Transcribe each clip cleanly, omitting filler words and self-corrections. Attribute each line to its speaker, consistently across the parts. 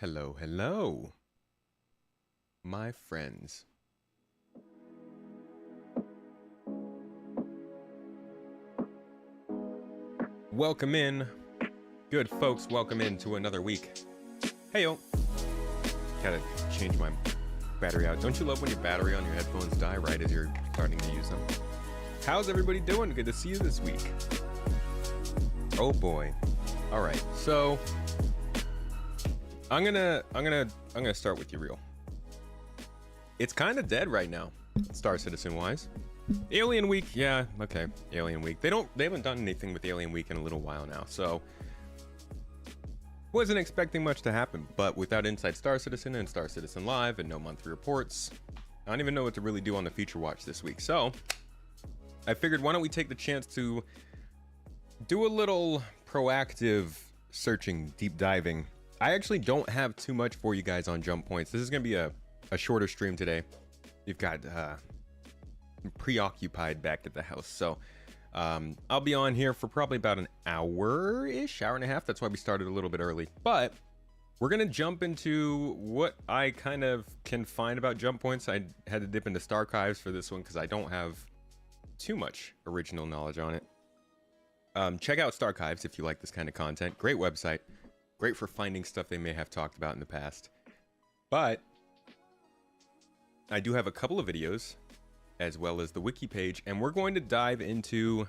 Speaker 1: Hello, hello, my friends. Welcome in, good folks, welcome in to another week. Hey yo, gotta change my battery out. Don't you love when your battery on your headphones die right as you're starting to use them? How's everybody doing? Good to see you this week. Oh boy. All right, so I'm gonna start with you real. It's kind of dead right now, Star Citizen wise. Alien Week, yeah, okay, Alien Week. They haven't done anything with Alien Week in a little while now, so wasn't expecting much to happen. But without Inside Star Citizen and Star Citizen Live and no monthly reports, I don't even know what to really do on the feature watch this week. So I figured, why don't we take the chance to do a little proactive searching, deep diving. I actually don't have too much for you guys on jump points. This is going to be a shorter stream today. You've got preoccupied back at the house. So I'll be on here for probably about an hour-ish, hour and a half. That's why we started a little bit early. But we're going to jump into what I kind of can find about jump points. I had to dip into Starchives for this one because I don't have too much original knowledge on it. Check out Starchives if you like this kind of content. Great website. Great for finding stuff they may have talked about in the past. But I do have a couple of videos as well as the wiki page, and we're going to dive into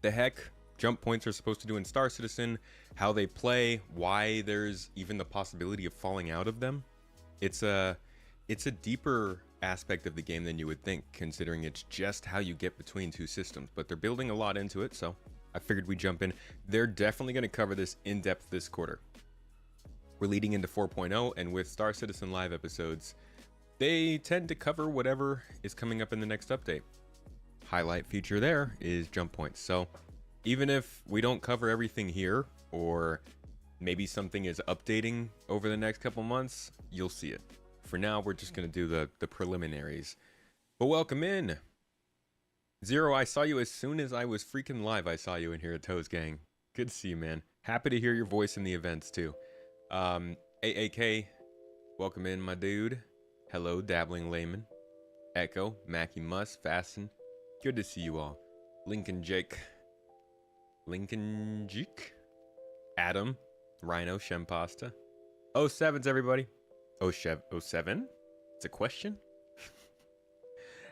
Speaker 1: the heck jump points are supposed to do in Star Citizen, how they play, why there's even the possibility of falling out of them. It's a deeper aspect of the game than you would think, considering it's just how you get between two systems, but they're building a lot into it, so I figured we'd jump in. They're definitely going to cover this in depth this quarter. We're leading into 4.0, and with Star Citizen Live episodes, they tend to cover whatever is coming up in the next update. Highlight feature there is jump points. So even if we don't cover everything here, or maybe something is updating over the next couple months, you'll see it. For now, we're just going to do the preliminaries. But welcome in. Zero, I saw you as soon as I was freaking live. I saw you in here at Toes Gang. Good to see you, man. Happy to hear your voice in the events, too. AAK, welcome in, my dude. Hello, Dabbling Layman. Echo, Mackie Muss, Fasten. Good to see you all. Lincoln Jake. Adam. Rhino, Shempasta. 07's everybody. Oh, 07? It's a question?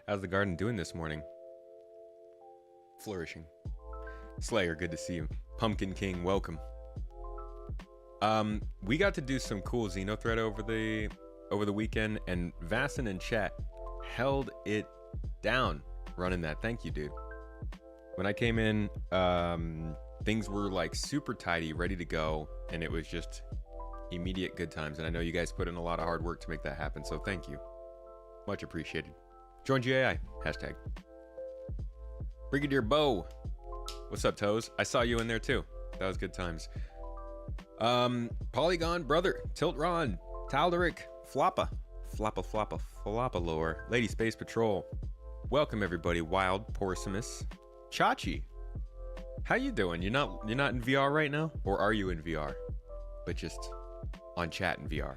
Speaker 1: How's the garden doing this morning? Flourishing. Slayer, good to see you. Pumpkin King, welcome. We got to do some cool Xeno thread over the weekend, and Vassin in chat held it down running that. Thank you, dude. When I came in, things were like super tidy, ready to go, and it was just immediate good times. And I know you guys put in a lot of hard work to make that happen, so thank you. Much appreciated. Join GAI. Hashtag. Brigadier Bo. What's up, Toes? I saw you in there too. That was good times. Polygon Brother, Tilt Ron, Talderic, Floppa Lore, Lady Space Patrol. Welcome everybody. Wild Porcimus, Chachi. How you doing? You're not in VR right now, or are you in VR? But just on chat in VR.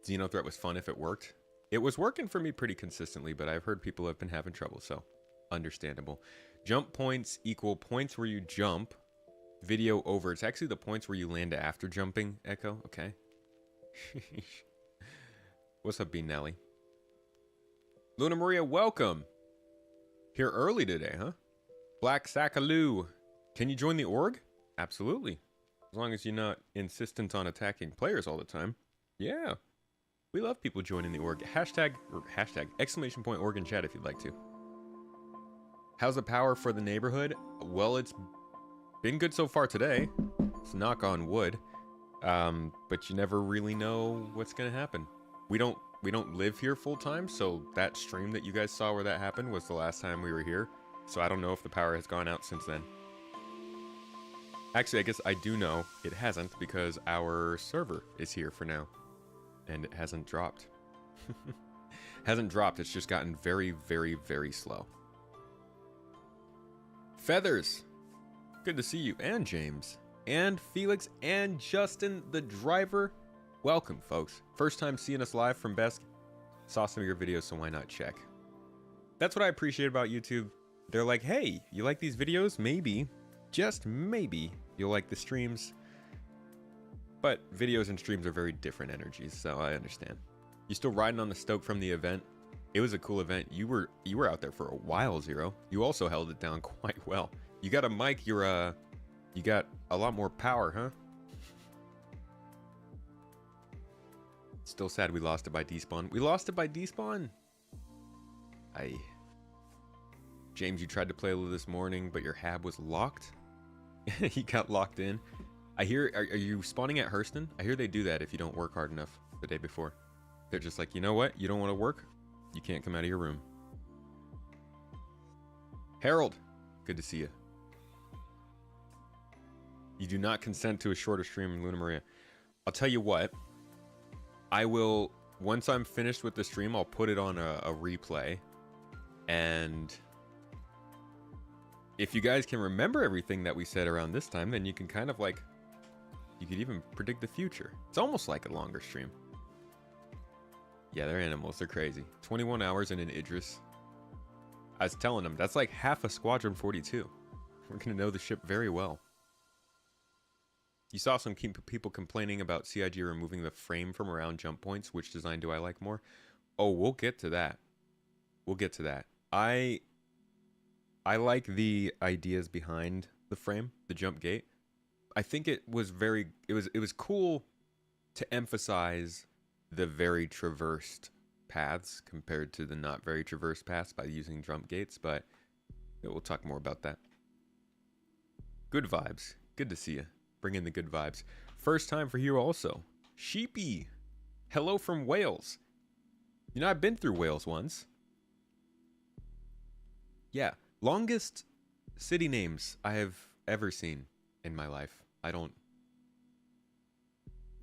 Speaker 1: Xenothreat was fun if it worked. It was working for me pretty consistently, but I've heard people have been having trouble, so understandable. Jump points equal points where you jump. Video over. It's actually the points where you land after jumping, Echo. Okay. What's up, Bean Nelly? Luna Maria, welcome. Here early today, huh? Black Sackaloo. Can you join the org? Absolutely. As long as you're not insistent on attacking players all the time. Yeah. We love people joining the org. Hashtag exclamation point org in chat if you'd like to. How's the power for the neighborhood? Well, it's been good so far today. Let's knock on wood. But you never really know what's gonna happen. We don't live here full time, so that stream that you guys saw where that happened was the last time we were here. So I don't know if the power has gone out since then. Actually, I guess I do know it hasn't, because our server is here for now. And it hasn't dropped. Hasn't dropped, it's just gotten very, very, very slow. Feathers! Good to see you, and James. and Felix and Justin, the driver. Welcome, folks. First time seeing us live from Besk. Saw some of your videos, so why not check? That's what I appreciate about YouTube. They're like, hey, you like these videos? Maybe, just maybe, you'll like the streams. But videos and streams are very different energies, so I understand. You still riding on the stoke from the event? It was a cool event. You were out there for a while, Zero. You also held it down quite well. You got a mic, you got a lot more power, huh? Still sad we lost it by despawn. We lost it by despawn? James, you tried to play a little this morning, but your hab was locked? He got locked in. I hear, are you spawning at Hurston? I hear they do that if you don't work hard enough the day before. They're just like, you know what? You don't want to work? You can't come out of your room. Harold, good to see you. You do not consent to a shorter stream in Luna Maria. I'll tell you what. I will, once I'm finished with the stream, I'll put it on a replay. And if you guys can remember everything that we said around this time, then you can kind of like, you could even predict the future. It's almost like a longer stream. Yeah, they're animals. They're crazy. 21 hours in an Idris. I was telling them, that's like half a Squadron 42. We're going to know the ship very well. You saw some people complaining about CIG removing the frame from around jump points. Which design do I like more? Oh, we'll get to that. We'll get to that. I like the ideas behind the frame, the jump gate. I think it was cool to emphasize the very traversed paths compared to the not very traversed paths by using jump gates, but we'll talk more about that. Good vibes. Good to see you. Bring in the good vibes. First time for you also. Sheepy. Hello from Wales. You know, I've been through Wales once. Yeah. Longest city names I have ever seen in my life.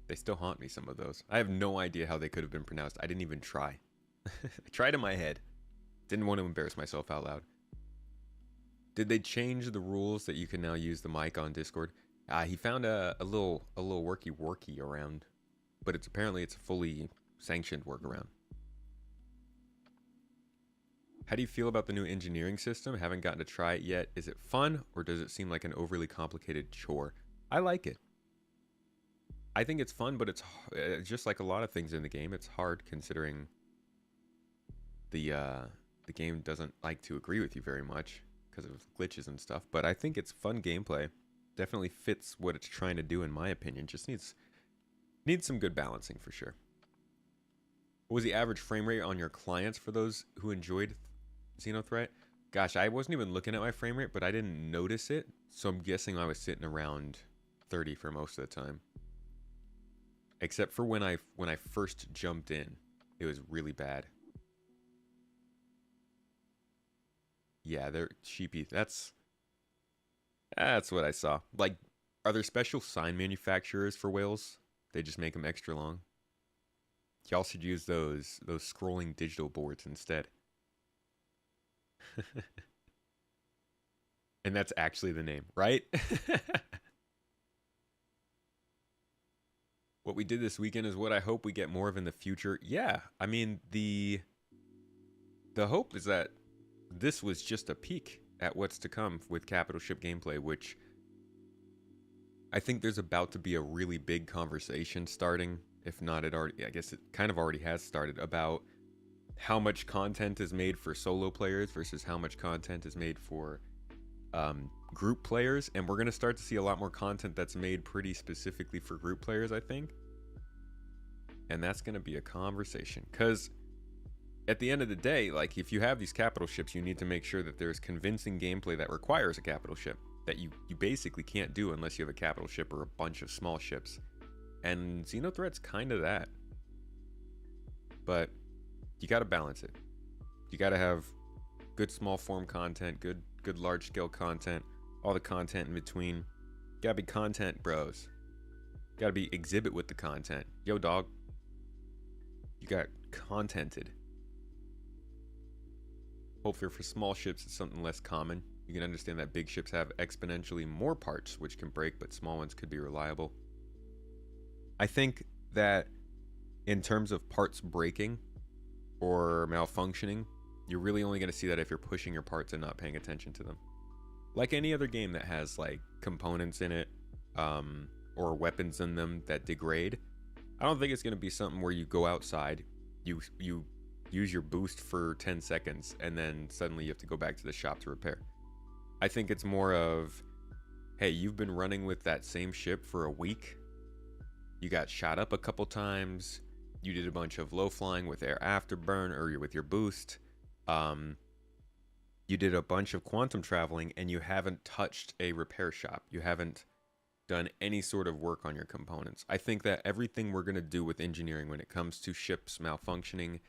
Speaker 1: They still haunt me, some of those. I have no idea how they could have been pronounced. I didn't even try. I tried in my head. Didn't want to embarrass myself out loud. Did they change the rules that you can now use the mic on Discord? He found a little worky around, but apparently it's a fully sanctioned workaround. How do you feel about the new engineering system? Haven't gotten to try it yet. Is it fun, or does it seem like an overly complicated chore? I like it. I think it's fun, but it's just like a lot of things in the game. It's hard considering the game doesn't like to agree with you very much because of glitches and stuff. But I think it's fun gameplay. Definitely fits what it's trying to do, in my opinion. Just needs some good balancing for sure. What was the average frame rate on your clients for those who enjoyed Xenothreat? Gosh, I wasn't even looking at my frame rate, but I didn't notice it. So I'm guessing I was sitting around 30 for most of the time. Except for when I first jumped in, it was really bad. Yeah, they're sheepy. That's what I saw. Like, are there special sign manufacturers for whales? They just make them extra long. Y'all should use those scrolling digital boards instead. And that's actually the name, right? What we did this weekend is what I hope we get more of in the future. Yeah, I mean, the hope is that this was just a peek at what's to come with capital ship gameplay, which I think there's about to be a really big conversation starting. If not, I guess it kind of already has started, about how much content is made for solo players versus how much content is made for group players. And we're going to start to see a lot more content that's made pretty specifically for group players, I think. And that's going to be a conversation, because at the end of the day, like, if you have these capital ships, you need to make sure that there's convincing gameplay that requires a capital ship that you basically can't do unless you have a capital ship or a bunch of small ships. And Xenothreat's kind of that. But you got to balance it. You got to have good small form content, good large scale content, all the content in between. Got to be content bros. Got to be exhibit with the content. Yo, dog. You got contented. Hopefully for small ships, it's something less common. You can understand that big ships have exponentially more parts which can break, but small ones could be reliable. I think that in terms of parts breaking or malfunctioning, you're really only going to see that if you're pushing your parts and not paying attention to them. Like any other game that has like components in it, or weapons in them that degrade, I don't think it's going to be something where you go outside, you use your boost for 10 seconds, and then suddenly you have to go back to the shop to repair. I think it's more of, hey, you've been running with that same ship for a week. You got shot up a couple times. You did a bunch of low flying with air afterburn or with your boost. You did a bunch of quantum traveling and you haven't touched a repair shop. You haven't done any sort of work on your components. I think that everything we're going to do with engineering when it comes to ships malfunctioning,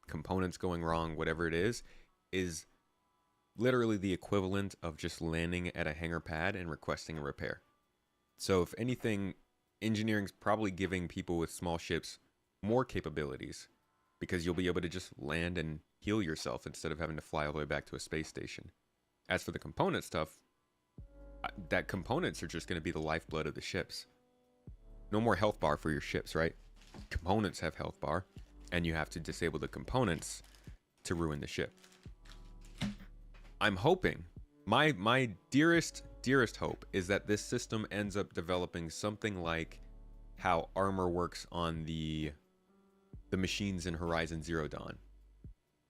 Speaker 1: components going wrong, whatever it is literally the equivalent of just landing at a hangar pad and requesting a repair. So if anything, engineering's probably giving people with small ships more capabilities, because you'll be able to just land and heal yourself instead of having to fly all the way back to a space station. As for the component stuff, that components are just going to be the lifeblood of the ships. No more health bar for your ships, right? Components have health bar, and you have to disable the components to ruin the ship. I'm hoping, my dearest hope is that this system ends up developing something like how armor works on the machines in Horizon Zero Dawn.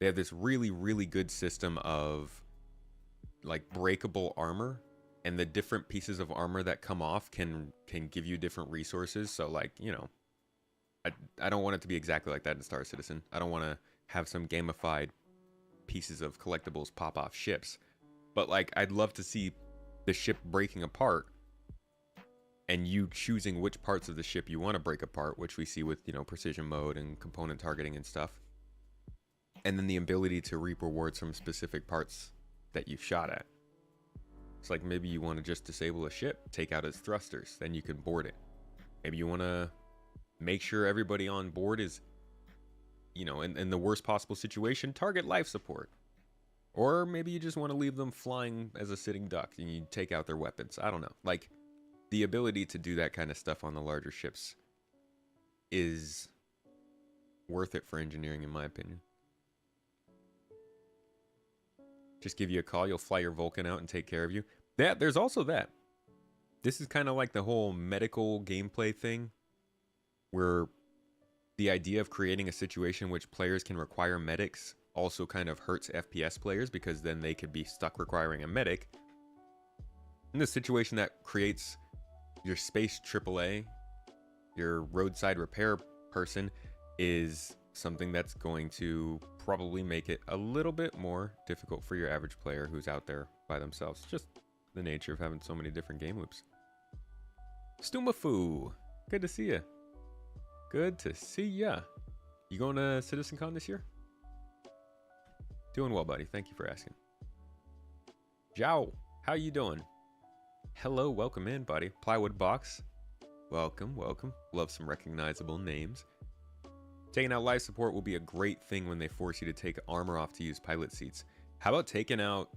Speaker 1: They have this really good system of like breakable armor, and the different pieces of armor that come off can give you different resources. So like, you know, I don't want it to be exactly like that in Star Citizen. I don't want to have some gamified pieces of collectibles pop off ships, but like I'd love to see the ship breaking apart and you choosing which parts of the ship you want to break apart, which we see with, you know, precision mode and component targeting and stuff. And then the ability to reap rewards from specific parts that you've shot at. It's like maybe you want to just disable a ship, take out its thrusters, then you can board it. Maybe you want to make sure everybody on board is, you know, in the worst possible situation, target life support. Or maybe you just want to leave them flying as a sitting duck and you take out their weapons. I don't know. Like, the ability to do that kind of stuff on the larger ships is worth it for engineering, in my opinion. Just give you a call, you'll fly your Vulcan out and take care of you. There's also that. This is kind of like the whole medical gameplay thing, where the idea of creating a situation in which players can require medics also kind of hurts FPS players, because then they could be stuck requiring a medic. In the situation that creates your space AAA, your roadside repair person, is something that's going to probably make it a little bit more difficult for your average player who's out there by themselves. Just the nature of having so many different game loops. Stumafu, good to see you. Good to see ya. You going to CitizenCon this year? Doing well, buddy. Thank you for asking. Zhao, how you doing? Hello, welcome in, buddy. Plywood Box, welcome. Love some recognizable names. Taking out life support will be a great thing when they force you to take armor off to use pilot seats. How about taking out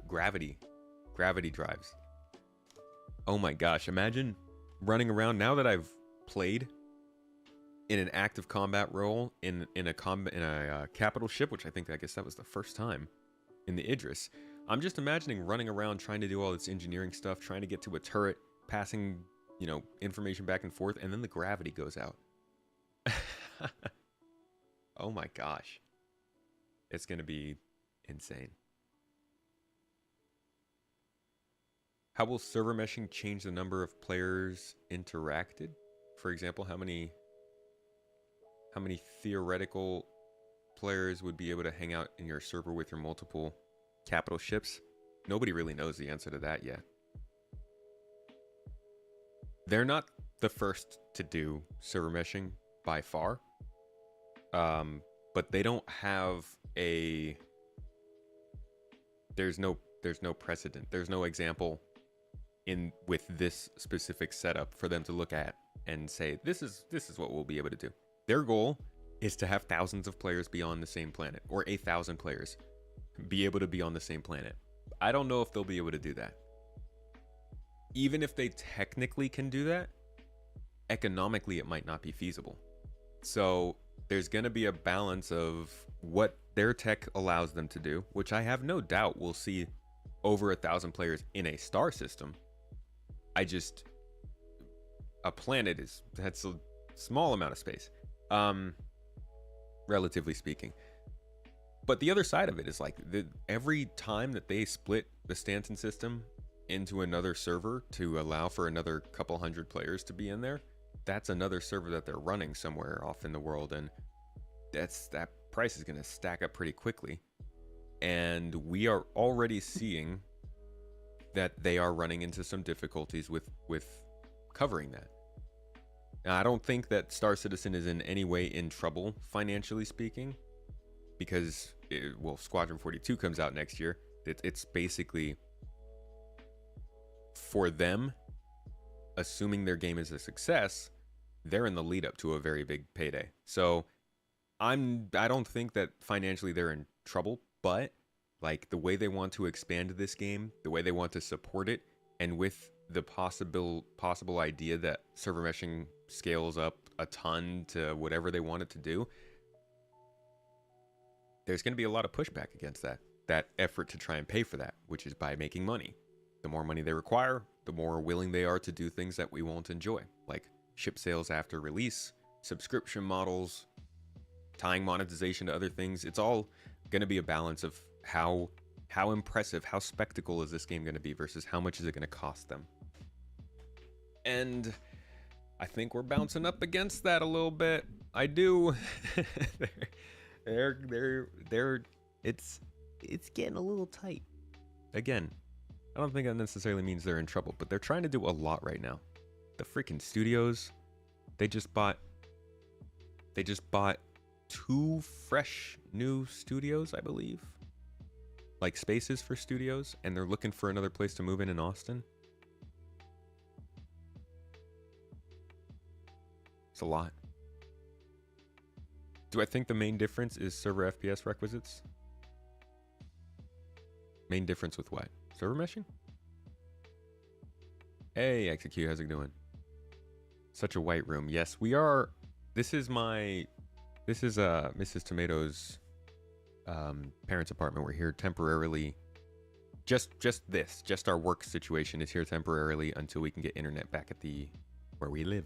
Speaker 1: gravity drives? Oh my gosh, imagine running around, now that I've played in an active combat role in a capital ship, which I guess that was the first time in the Idris. I'm just imagining running around trying to do all this engineering stuff, trying to get to a turret, passing, you know, information back and forth, and then the gravity goes out. Oh my gosh. It's going to be insane. How will server meshing change the number of players interacted? For example, how many theoretical players would be able to hang out in your server with your multiple capital ships? Nobody really knows the answer to that yet. They're not the first to do server meshing by far, but they don't have a. There's no precedent. There's no example with this specific setup for them to look at and say this is what we'll be able to do. Their goal is to have thousands of players be on the same planet, or 1,000 players be able to be on the same planet. I don't know if they'll be able to do that. Even if they technically can do that, economically it might not be feasible. So there's going to be a balance of what their tech allows them to do, which I have no doubt we'll see over 1,000 players in a star system. A planet that's a small amount of space, relatively speaking. But the other side of it is like every time that they split the Stanton system into another server to allow for another couple hundred players to be in there, that's another server that they're running somewhere off in the world, and that price is going to stack up pretty quickly. And we are already seeing that they are running into some difficulties with covering that. Now, I don't think that Star Citizen is in any way in trouble financially speaking, because Squadron 42 comes out next year. It's basically for them, assuming their game is a success, they're in the lead up to a very big payday. So I don't think that financially they're in trouble, but like the way they want to expand this game, the way they want to support it, and with the possible idea that server meshing scales up a ton to whatever they want it to do, there's going to be a lot of pushback against that effort to try and pay for that, which is by making money. The more money they require, the more willing they are to do things that we won't enjoy, like ship sales after release, subscription models, tying monetization to other things. It's all going to be a balance of how impressive, how spectacle is this game going to be versus how much is it going to cost them. And I think we're bouncing up against that a little bit. I do. It's getting a little tight. Again, I don't think that necessarily means they're in trouble, but they're trying to do a lot right now. The freaking studios, they just bought 2 fresh new studios, I believe. Like spaces for studios, and they're looking for another place to move in Austin. It's a lot. Do I think the main difference is server FPS requisites? Main difference with what? Server meshing? Hey, XQ, how's it doing? Such a white room. Yes, we are. This is Mrs. Tomato's parents' apartment. We're here temporarily. Just our work situation is here temporarily until we can get internet back at where we live.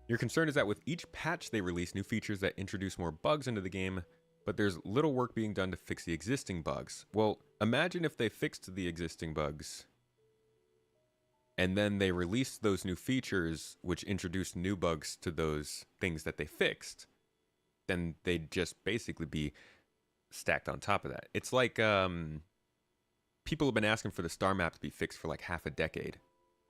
Speaker 1: Your concern is that with each patch they release new features that introduce more bugs into the game, but there's little work being done to fix the existing bugs. Well, imagine if they fixed the existing bugs and then they released those new features which introduced new bugs to those things that they fixed. Then they'd just basically be stacked on top of that. It's like people have been asking for the star map to be fixed for like half a decade.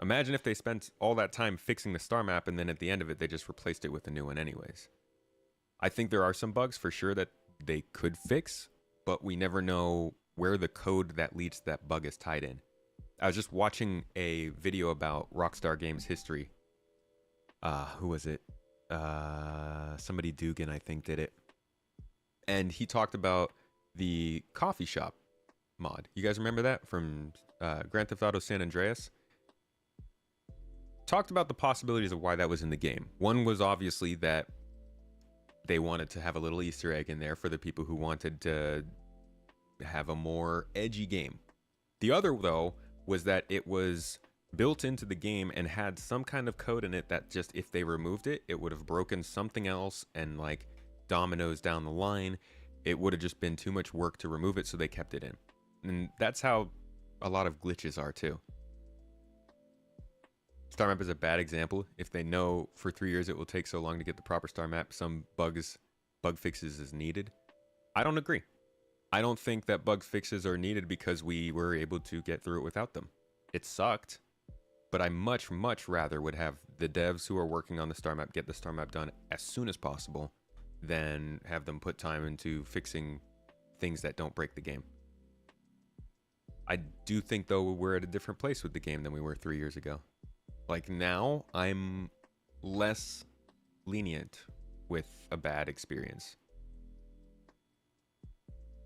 Speaker 1: Imagine if they spent all that time fixing the star map and then at the end of it they just replaced it with a new one anyways. I think there are some bugs for sure that they could fix, but we never know where the code that leads to that bug is tied in. I was just watching a video about Rockstar Games history. Who was it? Somebody Dugan, I think, did it. And he talked about the coffee shop mod. You guys remember that from Grand Theft Auto San Andreas? Talked about the possibilities of why that was in the game. One was obviously that they wanted to have a little Easter egg in there for the people who wanted to have a more edgy game. The other, though, was that it was built into the game and had some kind of code in it that just if they removed it, it would have broken something else, and like dominoes down the line, it would have just been too much work to remove it, so they kept it in. And that's how a lot of glitches are too. Star map is a bad example. If they know for 3 years it will take so long to get the proper star map, some bug fixes is needed. I don't agree. I don't think that bug fixes are needed because we were able to get through it without them. It sucked, but I much rather would have the devs who are working on the star map get the star map done as soon as possible than have them put time into fixing things that don't break the game. I do think, though, we're at a different place with the game than we were 3 years ago. Like now, I'm less lenient with a bad experience.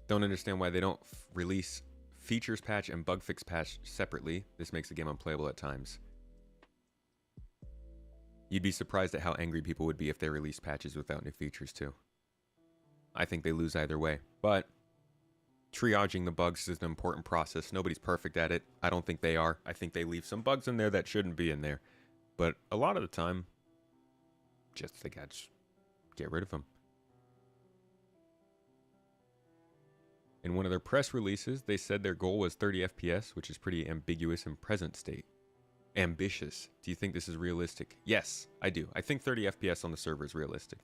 Speaker 1: Don't understand why they don't release features patch and bug fix patch separately. This makes the game unplayable at times. You'd be surprised at how angry people would be if they released patches without new features too. I think they lose either way, but triaging the bugs is an important process. Nobody's perfect at it. I don't think they are. I think they leave some bugs in there that shouldn't be in there. But a lot of the time, just they got to get rid of them. In one of their press releases, they said their goal was 30 FPS, which is pretty ambiguous in present state. Ambitious. Do you think this is realistic? Yes, I do. I think 30 FPS on the server is realistic.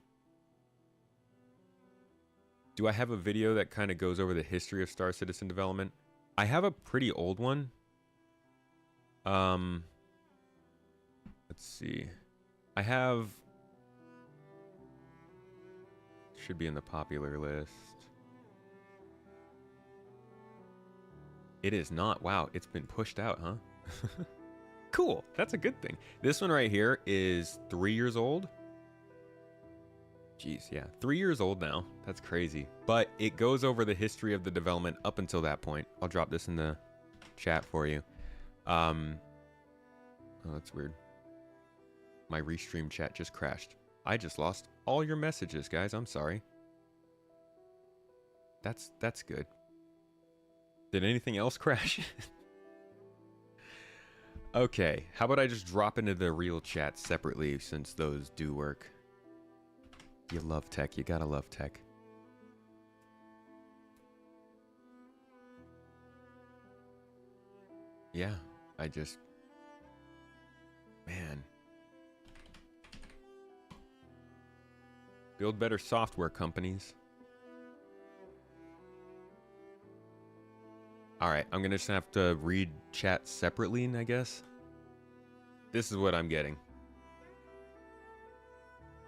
Speaker 1: Do I have a video that kind of goes over the history of Star Citizen development? I have a pretty old one. Let's see. I have... Should be in the popular list. It is not. Wow, it's been pushed out, huh? Cool. That's a good thing. This one right here is 3 years old. Jeez, yeah. 3 years old now. That's crazy. But it goes over the history of the development up until that point. I'll drop this in the chat for you. Oh, that's weird. My restream chat just crashed. I just lost all your messages, guys. I'm sorry. That's good. Did anything else crash? Okay, how about I just drop into the real chat separately since those do work. You love tech. You gotta love tech. Yeah, I just... Man. Build better software, companies. Alright, I'm gonna just have to read chat separately, I guess. This is what I'm getting.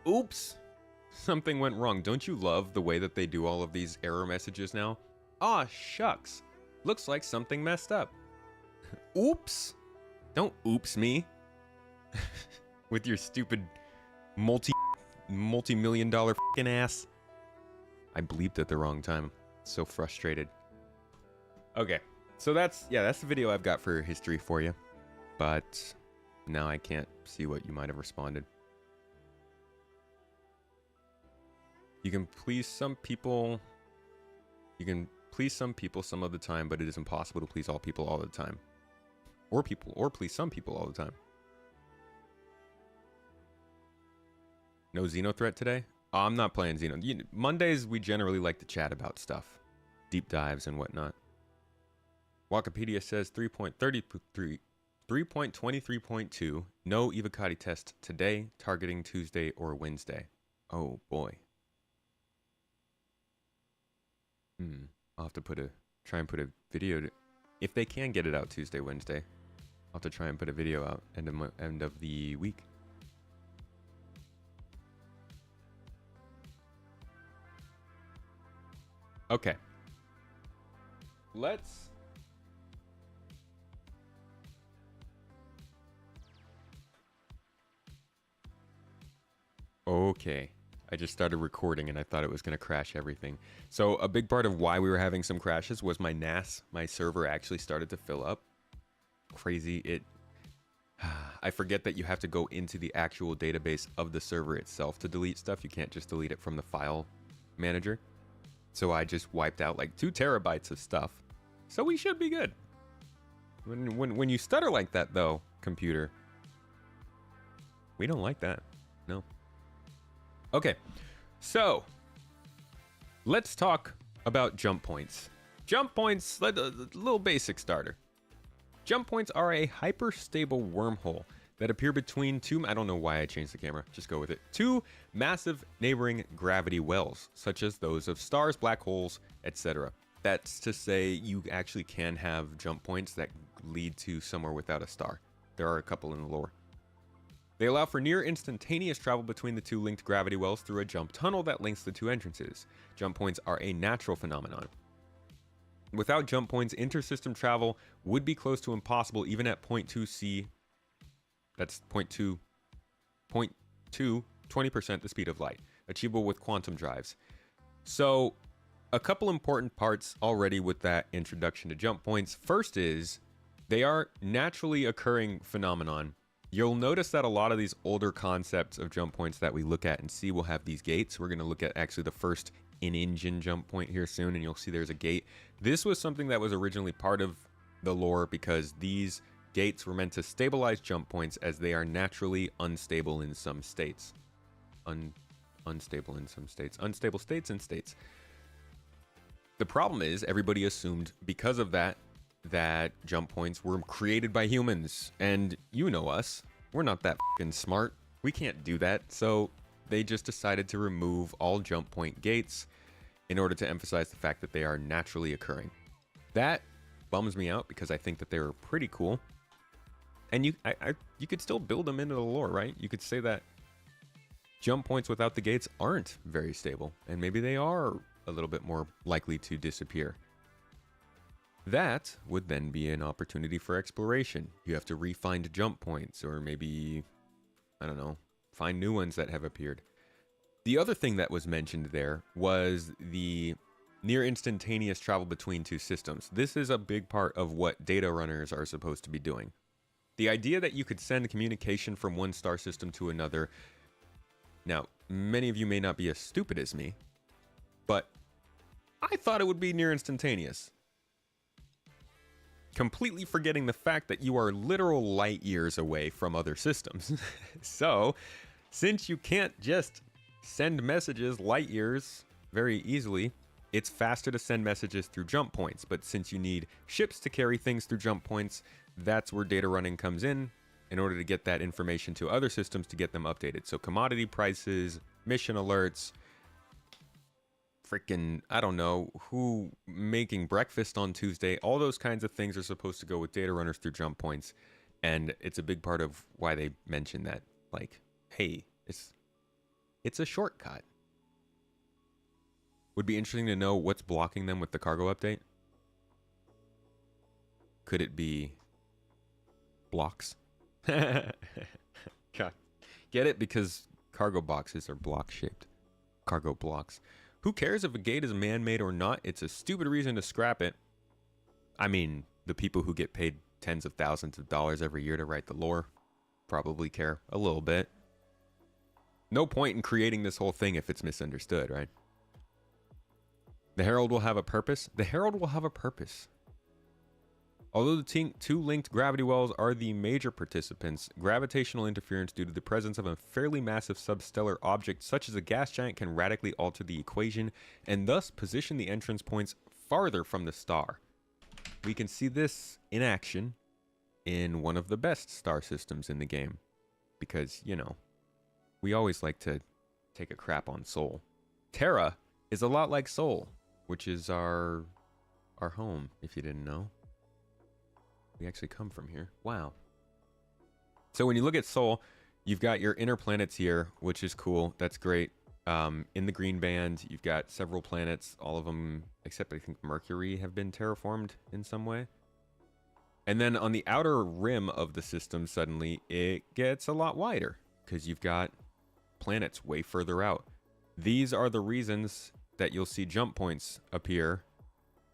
Speaker 1: Oops! Something went wrong. Don't you love the way that they do all of these error messages now? Aw, shucks. Looks like something messed up. Oops! Don't oops me. With your stupid multi-million dollar f***ing ass. I bleeped at the wrong time. So frustrated. Okay, so that's the video I've got for history for you. But now I can't see what you might have responded. You can please some people some of the time, but it is impossible to please all people all the time. Or please some people all the time. No Xeno threat today? Oh, I'm not playing Xeno. Mondays, we generally like to chat about stuff. Deep dives and whatnot. Wikipedia says 3.23.2. No Evocati test today, targeting Tuesday or Wednesday. Oh, boy. I'll have to try and put a video if they can get it out Tuesday, Wednesday. I'll have to try and put a video out end of the week. Okay. Let's... Okay. I just started recording and I thought it was going to crash everything. So a big part of why we were having some crashes was my NAS, my server actually started to fill up. Crazy. I forget that you have to go into the actual database of the server itself to delete stuff. You can't just delete it from the file manager. So I just wiped out like 2 terabytes of stuff. So we should be good. When you stutter like that though, computer, we don't like that. No. Okay, so let's talk about jump points. Jump points, a little basic starter. Jump points are a hyperstable wormhole that appear between two, I don't know why I changed the camera, just go with it, two massive neighboring gravity wells, such as those of stars, black holes, etc. That's to say you actually can have jump points that lead to somewhere without a star. There are a couple in the lore. They allow for near instantaneous travel between the two linked gravity wells through a jump tunnel that links the two entrances. Jump points are a natural phenomenon. Without jump points, intersystem travel would be close to impossible even at 0.2 C. That's 0.2, 20% the speed of light. achievable with quantum drives. So a couple important parts already with that introduction to jump points. First is they are naturally occurring phenomenon. You'll notice that a lot of these older concepts of jump points that we look at and see will have these gates. We're going to look at actually the first in-engine jump point here soon, and you'll see there's a gate. This was something that was originally part of the lore because these gates were meant to stabilize jump points as they are naturally unstable in some states. Unstable in some states. Unstable states and states. The problem is everybody assumed because of that jump points were created by humans. And you know us. We're not that fucking smart. We can't do that. So they just decided to remove all jump point gates in order to emphasize the fact that they are naturally occurring. That bums me out because I think that they were pretty cool. And you could still build them into the lore, right? You could say that jump points without the gates aren't very stable. And maybe they are a little bit more likely to disappear. That would then be an opportunity for exploration. You have to re-find jump points, or maybe, I don't know, find new ones that have appeared. The other thing that was mentioned there was the near instantaneous travel between two systems. This is a big part of what data runners are supposed to be doing. The idea that you could send communication from one star system to another. Now, many of you may not be as stupid as me, but I thought it would be near instantaneous. Completely forgetting the fact that you are literal light years away from other systems. So, since you can't just send messages light years very easily, it's faster to send messages through jump points. But since you need ships to carry things through jump points, that's where data running comes in order to get that information to other systems to get them updated. So commodity prices, mission alerts, freaking, I don't know, who making breakfast on Tuesday, all those kinds of things are supposed to go with data runners through jump points. And it's a big part of why they mention that, like, hey, it's a shortcut. Would be interesting to know what's blocking them with the cargo update. Could it be blocks? God. Get it? Because cargo boxes are block shaped. Cargo blocks. Who cares if a gate is man-made or not? It's a stupid reason to scrap it. I mean, the people who get paid tens of thousands of dollars every year to write the lore probably care a little bit. No point in creating this whole thing if it's misunderstood, right? The Herald will have a purpose. The Herald will have a purpose. Although the two linked gravity wells are the major participants, gravitational interference due to the presence of a fairly massive substellar object such as a gas giant can radically alter the equation and thus position the entrance points farther from the star. We can see this in action in one of the best star systems in the game. Because, you know, we always like to take a crap on Sol. Terra is a lot like Sol, which is our home, if you didn't know. We actually come from here. Wow. So when you look at Sol, you've got your inner planets here, which is cool. That's great. In the green band, you've got several planets, all of them, except I think Mercury, have been terraformed in some way. And then on the outer rim of the system, suddenly, it gets a lot wider because you've got planets way further out. These are the reasons that you'll see jump points appear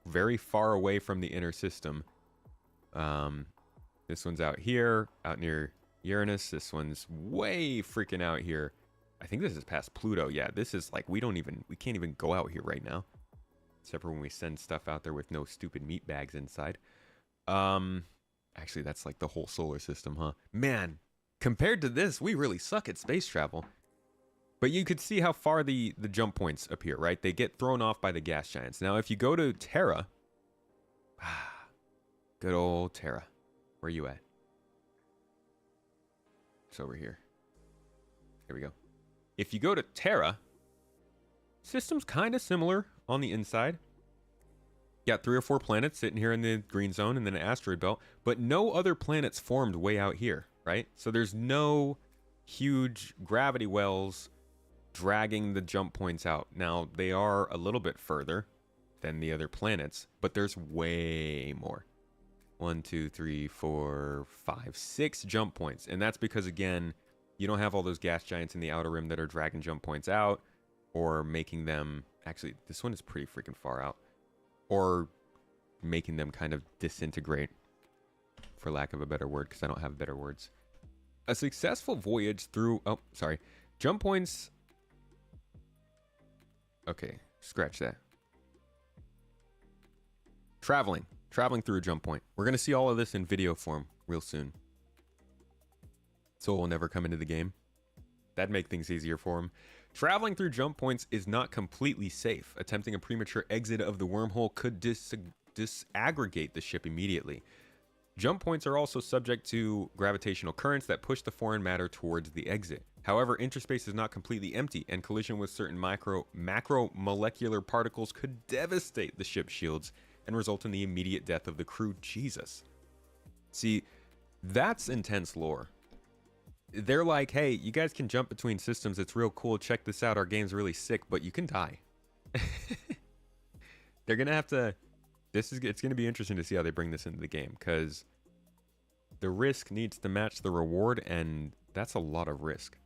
Speaker 1: very far away from the inner system. This one's out here, out near Uranus. This one's way freaking out here. I think this is past Pluto. Yeah, this is like, we can't even go out here right now. Except for when we send stuff out there with no stupid meat bags inside. Actually, that's like the whole solar system, huh? Man, compared to this, we really suck at space travel. But you could see how far the jump points appear, right? They get thrown off by the gas giants. Now, if you go to Terra, good old Terra. Where you at? It's over here. Here we go. If you go to Terra, system's kind of similar on the inside. You got 3 or 4 planets sitting here in the green zone and then an asteroid belt, but no other planets formed way out here, right? So there's no huge gravity wells dragging the jump points out. Now, they are a little bit further than the other planets, but there's way more. 1, 2, 3, 4, 5, 6 jump points. And that's because, again, you don't have all those gas giants in the outer rim that are dragging jump points out. or making them, actually, this one is pretty freaking far out, or making them kind of disintegrate, for lack of a better word, because I don't have better words. A successful voyage through, oh, sorry, jump points. Okay, scratch that. Traveling through a jump point. We're going to see all of this in video form real soon. So it will never come into the game. That'd make things easier for him. Traveling through jump points is not completely safe. Attempting a premature exit of the wormhole could disaggregate the ship immediately. Jump points are also subject to gravitational currents that push the foreign matter towards the exit. However, interspace is not completely empty, and collision with certain macromolecular particles could devastate the ship's shields and result in the immediate death of the crew. Jesus. See, that's intense lore. They're like, hey, you guys can jump between systems. It's real cool. Check this out. Our game's really sick, but you can die. They're going to have to... it's going to be interesting to see how they bring this into the game, because the risk needs to match the reward, and that's a lot of risk.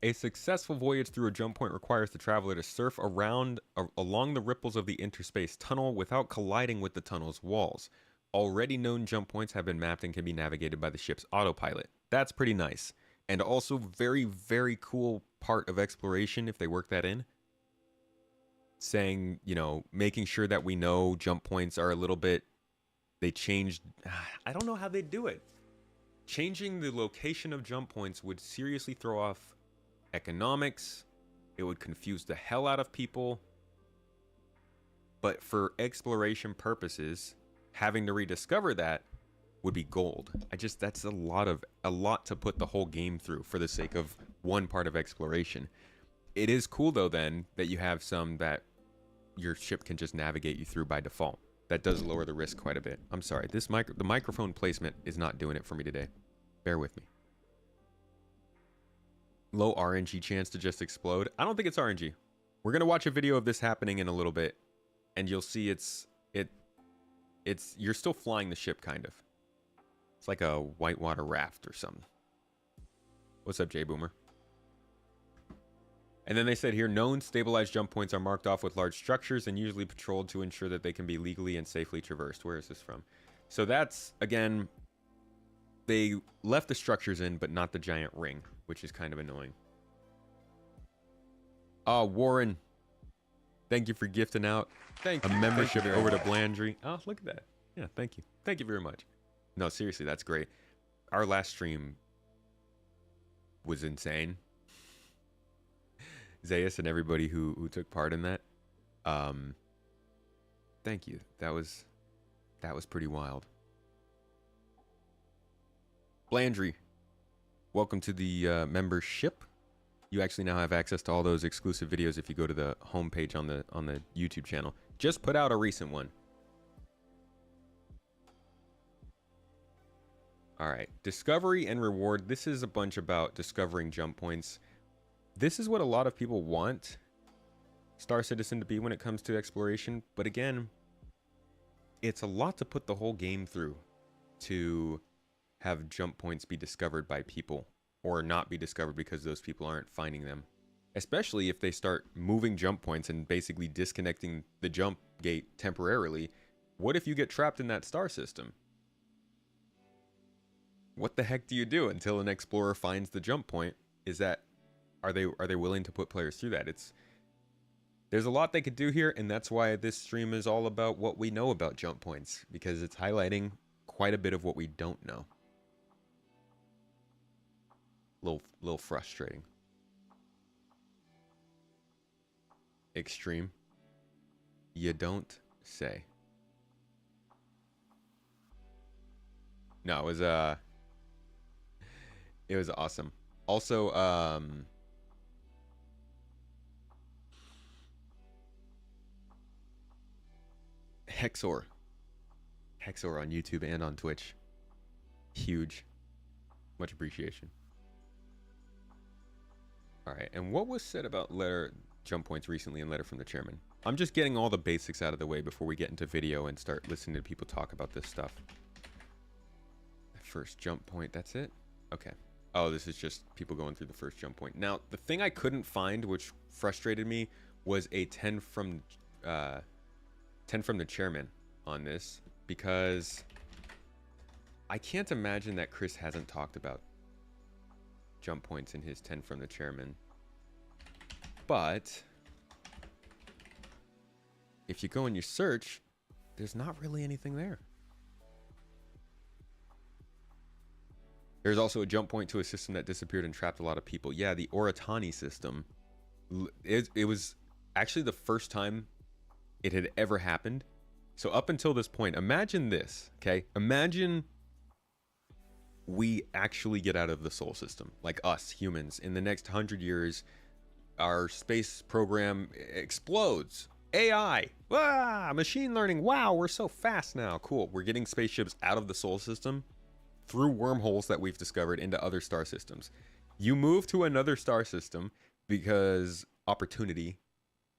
Speaker 1: A successful voyage through a jump point requires the traveler to surf along the ripples of the interspace tunnel without colliding with the tunnel's walls. Already known jump points have been mapped and can be navigated by the ship's autopilot. That's pretty nice. And also very, very cool part of exploration if they work that in. Saying, you know, making sure that we know jump points are a little bit... They changed... I don't know how they do it. Changing the location of jump points would seriously throw off economics. It would confuse the hell out of people. But for exploration purposes... having to rediscover that would be gold. That's a lot to put the whole game through for the sake of one part of exploration. It is cool though then that you have some that your ship can just navigate you through by default. That does lower the risk quite a bit. I'm sorry, the microphone placement is not doing it for me today. Bear with me. Low RNG chance to just explode. I don't think it's RNG. We're gonna watch a video of this happening in a little bit, and you'll see you're still flying the ship, kind of. It's like a whitewater raft or something. What's up, J Boomer? And then they said here, known stabilized jump points are marked off with large structures and usually patrolled to ensure that they can be legally and safely traversed. Where is this from? So that's, again, they left the structures in, but not the giant ring, which is kind of annoying. Warren, thank you for gifting out a membership over to Blandry. Oh, look at that. Yeah, thank you. Thank you very much. No, seriously, that's great. Our last stream was insane. Zayas and everybody who took part in that. Thank you. That was pretty wild. Blandry, welcome to the membership. You actually now have access to all those exclusive videos if you go to the homepage on the YouTube channel. Just put out a recent one. All right, discovery and reward. This is a bunch about discovering jump points. This is what a lot of people want Star Citizen to be when it comes to exploration. But again, it's a lot to put the whole game through to have jump points be discovered by people or not be discovered because those people aren't finding them. Especially if they start moving jump points and basically disconnecting the jump gate temporarily. What if you get trapped in that star system? What the heck do you do until an explorer finds the jump point? Are they willing to put players through that? There's a lot they could do here, and that's why this stream is all about what we know about jump points, because it's highlighting quite a bit of what we don't know. Little frustrating. Extreme. You don't say. No, it was awesome. Also, Hexor on YouTube and on Twitch. Huge. Much appreciation. All right, and what was said about jump points recently in Letter from the Chairman? I'm just getting all the basics out of the way before we get into video and start listening to people talk about this stuff. First jump point, that's it? Okay. Oh, this is just people going through the first jump point. Now, the thing I couldn't find, which frustrated me, was a 10 from the chairman on this, because I can't imagine that Chris hasn't talked about jump points in his 10 from the chairman. But if you go and you search, there's not really anything there. There's also a jump point to a system that disappeared and trapped a lot of people. Yeah, the Oratani system. It was actually the first time it had ever happened. So up until this point, imagine this, okay? Imagine we actually get out of the Sol system, like us humans. In the next 100 years, our space program explodes. AI, machine learning. Wow, we're so fast now. Cool. We're getting spaceships out of the Sol system through wormholes that we've discovered into other star systems. You move to another star system because opportunity,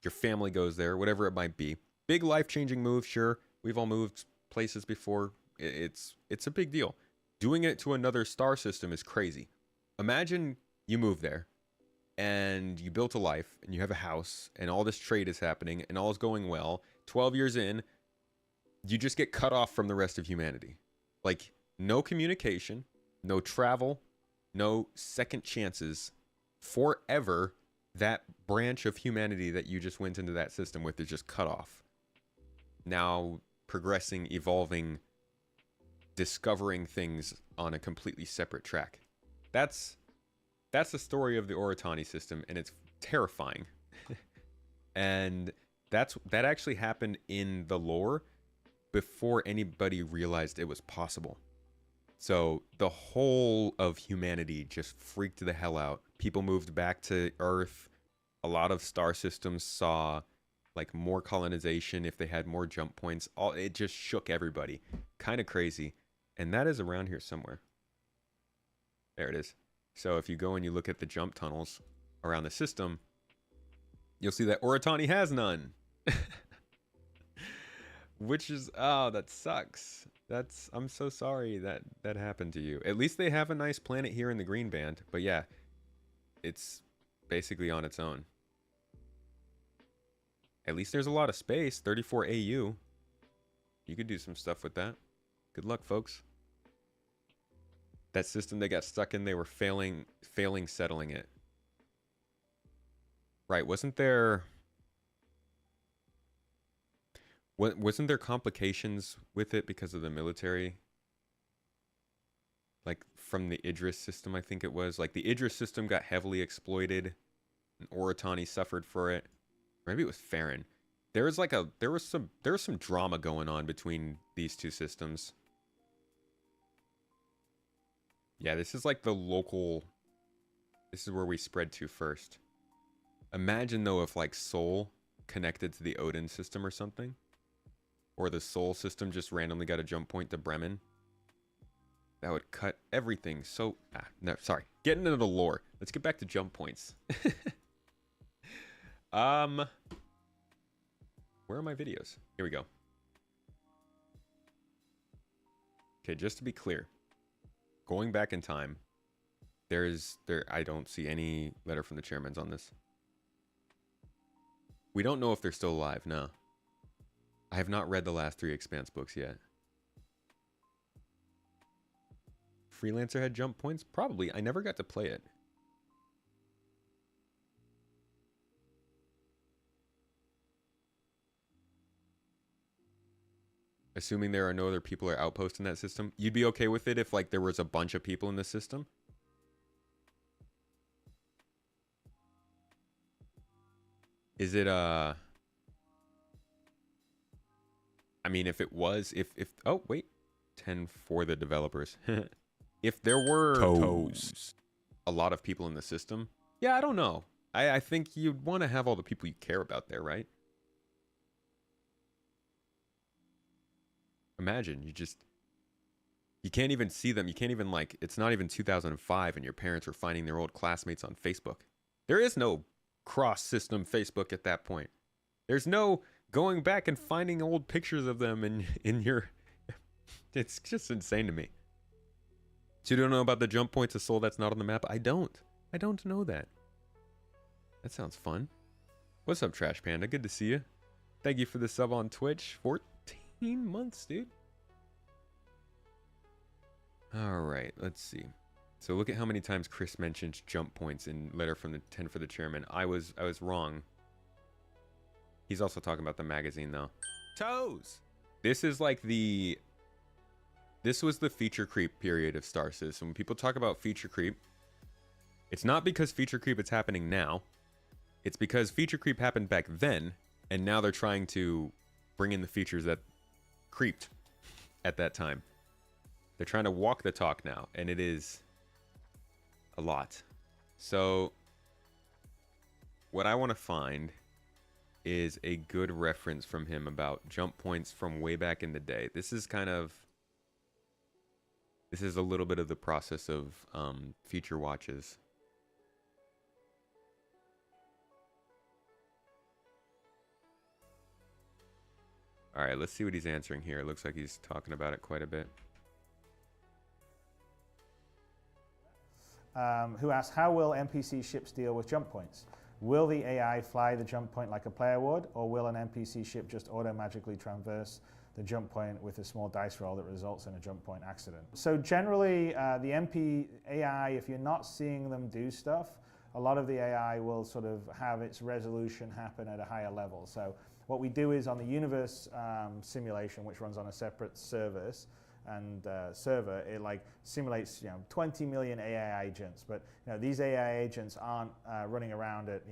Speaker 1: your family goes there, whatever it might be. Big life-changing move, sure. We've all moved places before. It's a big deal. Doing it to another star system is crazy. Imagine you move there and you built a life and you have a house and all this trade is happening and all is going well. 12 years in, you just get cut off from the rest of humanity. Like, no communication, no travel, no second chances. Forever, that branch of humanity that you just went into that system with is just cut off. Now progressing, evolving, discovering things on a completely separate track. That's the story of the Oratani system, and it's terrifying. And that actually happened in the lore before anybody realized it was possible. So the whole of humanity just freaked the hell out. People moved back to Earth. A lot of star systems saw like more colonization if they had more jump points. It just shook everybody. Kind of crazy. And that is around here somewhere. There it is. So if you go and you look at the jump tunnels around the system, you'll see that Oratani has none. Which is, oh, that sucks. I'm so sorry that happened to you. At least they have a nice planet here in the green band. But yeah, it's basically on its own. At least there's a lot of space. 34 AU. You could do some stuff with that. Good luck, folks. That system they got stuck in, they were failing settling it. Right, wasn't there complications with it because of the military? Like from the Idris system, I think it was. Like the Idris system got heavily exploited and Oratani suffered for it. Maybe it was Farron. There was some drama going on between these two systems. Yeah, this is like the local. This is where we spread to first. Imagine though if like Sol connected to the Odin system or something. Or the Sol system just randomly got a jump point to Bremen. That would cut everything so... no, sorry. Getting into the lore. Let's get back to jump points. Where are my videos? Here we go. Okay, just to be clear. Going back in time, I don't see any letter from the chairmans on this. We don't know if they're still alive, no. I have not read the last 3 Expanse books yet. Freelancer had jump points? Probably. I never got to play it. Assuming there are no other people or outposts in that system, you'd be okay with it if like there was a bunch of people in the system? Is it I mean, if it was, if oh wait, 10 for the developers. If there were a lot of people in the system, yeah, I don't know. I think you'd want to have all the people you care about there, right? Imagine you can't even see them. You can't even like, it's not even 2005 and your parents are finding their old classmates on Facebook. There is no cross-system Facebook at that point. There's no going back and finding old pictures of them in your... It's just insane to me. So you don't know about the jump points of Soul that's not on the map? I don't. I don't know that. That sounds fun. What's up, Trash Panda? Good to see you. Thank you for the sub on Twitch. 14 months, dude. All right, let's see. So look at how many times Chris mentioned jump points in Letter from the 10 for the Chairman. I was wrong. He's also talking about the magazine, though. Toes! This is like the... This was the feature creep period of Star Citizen. When people talk about feature creep, it's not because feature creep is happening now. It's because feature creep happened back then, and now they're trying to bring in the features that creeped at that time. They're trying to walk the talk now, and it is a lot. So what I want to find is a good reference from him about jump points from way back in the day. This is a little bit of the process of feature watches. All right, let's see what he's answering here. It looks like he's talking about it quite a bit.
Speaker 2: Who asks, how will NPC ships deal with jump points? Will the AI fly the jump point like a player would, or will an NPC ship just automatically traverse the jump point with a small dice roll that results in a jump point accident? So generally, the AI, if you're not seeing them do stuff, a lot of the AI will sort of have its resolution happen at a higher level. So what we do is on the universe simulation, which runs on a separate service, and server, it like simulates 20 million AI agents, but these AI agents aren't running around at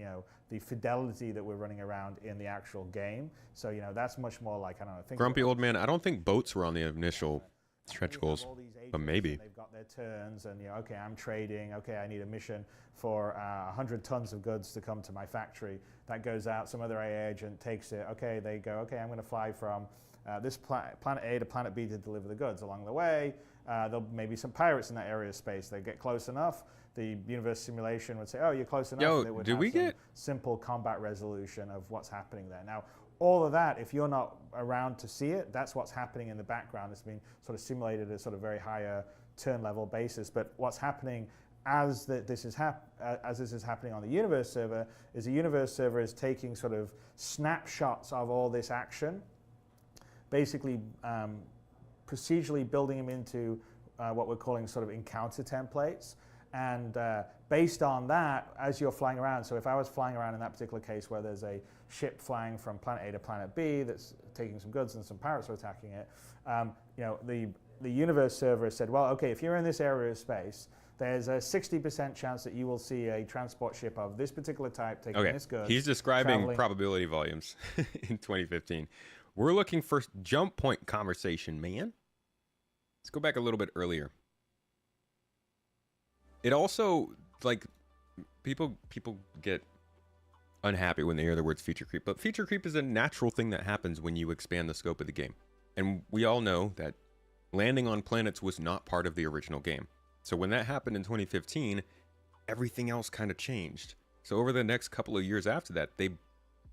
Speaker 2: the fidelity that we're running around in the actual game. So that's much more like, I don't know.
Speaker 1: Grumpy old man. I don't think boats were on the initial stretch goals, but maybe.
Speaker 2: They've got their turns, and okay, I'm trading. Okay, I need a mission for 100 tons of goods to come to my factory. That goes out. Some other AI agent takes it. Okay, they go. Okay, I'm going to fly from this planet A to planet B to deliver the goods. Along the way, there'll maybe some pirates in that area of space. They get close enough. The universe simulation would say, "Oh, you're close enough."
Speaker 1: Yo,
Speaker 2: they would
Speaker 1: do
Speaker 2: have
Speaker 1: we get
Speaker 2: simple combat resolution of what's happening there? Now, all of that, if you're not around to see it, that's what's happening in the background. It's been sort of simulated at a sort of very higher turn level basis. But what's happening as this is happening on the universe server is the universe server is taking sort of snapshots of all this action, basically procedurally building them into what we're calling sort of encounter templates. And based on that, as you're flying around, so if I was flying around in that particular case where there's a ship flying from planet A to planet B that's taking some goods and some pirates are attacking it, the universe server said, well, okay, if you're in this area of space, there's a 60% chance that you will see a transport ship of this particular type taking this goods.
Speaker 1: He's describing probability volumes in 2015. We're looking for jump point conversation, man. Let's go back a little bit earlier. It also, like, people get unhappy when they hear the words feature creep, but feature creep is a natural thing that happens when you expand the scope of the game. And we all know that landing on planets was not part of the original game. So when that happened in 2015, everything else kind of changed. So over the next couple of years after that, they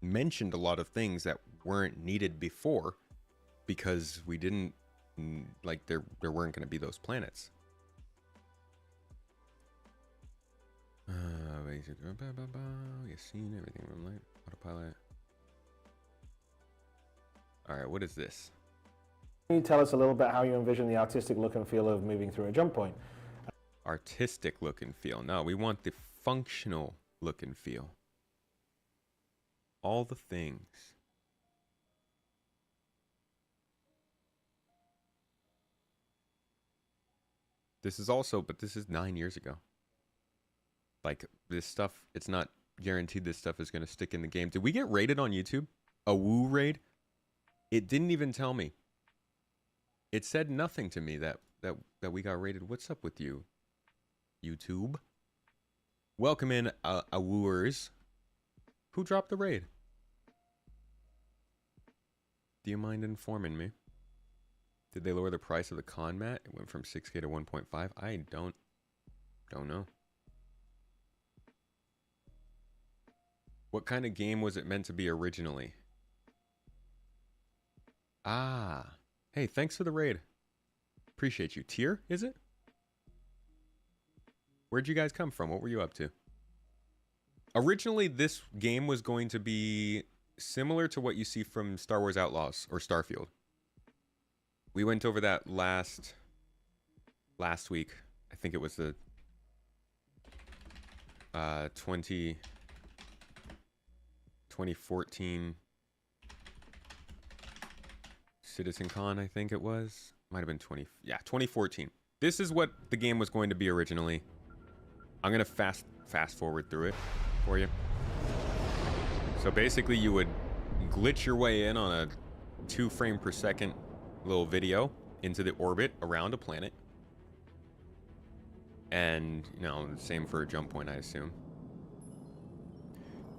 Speaker 1: mentioned a lot of things that weren't needed before because we didn't, like, there weren't going to be those planets. You've seen everything from light autopilot. All right, what is this?
Speaker 2: Can you tell us a little bit how you envision the artistic look and feel of moving through a jump point?
Speaker 1: Artistic look and feel. No, we want the functional look and feel. All the things. This is also, but this is 9 years ago. Like, this stuff, it's not guaranteed this stuff is going to stick in the game. Did we get raided on YouTube? A woo raid? It didn't even tell me. It said nothing to me that we got raided. What's up with you, YouTube? Welcome in, wooers. Who dropped the raid? Do you mind informing me? Did they lower the price of the con mat? It went from 6K to 1.5. I don't know. What kind of game was it meant to be originally? Ah. Hey, thanks for the raid. Appreciate you. Tier, is it? Where'd you guys come from? What were you up to? Originally, this game was going to be similar to what you see from Star Wars Outlaws or Starfield. We went over that last week. I think it was the 2014 CitizenCon, I think it was. Might have been 2014. This is what the game was going to be originally. I'm gonna fast forward through it for you. So basically you would glitch your way in on a 2 frame per second little video into the orbit around a planet. And, you know, same for a jump point, I assume.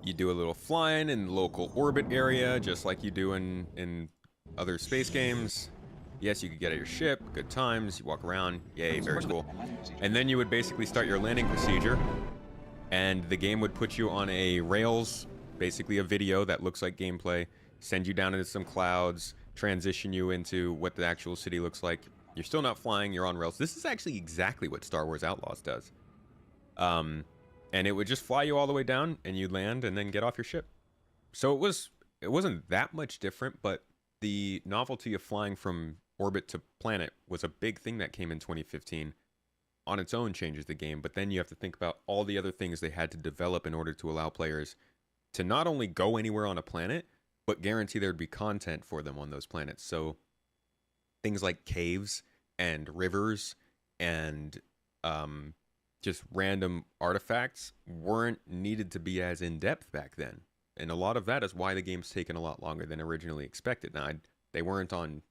Speaker 1: You do a little flying in the local orbit area, just like you do in other space games. Yes, you could get at your ship, good times, you walk around, yay, very cool. And then you would basically start your landing procedure, and the game would put you on a rails, basically a video that looks like gameplay, send you down into some clouds, transition you into what the actual city looks like. You're still not flying, you're on rails. This is actually exactly what Star Wars Outlaws does. And it would just fly you all the way down, and you'd land and then get off your ship. So it wasn't that much different, but the novelty of flying from orbit to planet was a big thing that came in 2015. On its own changes the game, but then you have to think about all the other things they had to develop in order to allow players to not only go anywhere on a planet, but guarantee there'd be content for them on those planets. So things like caves and rivers and just random artifacts weren't needed to be as in-depth back then. And a lot of that is why the game's taken a lot longer than originally expected. Now, they weren't on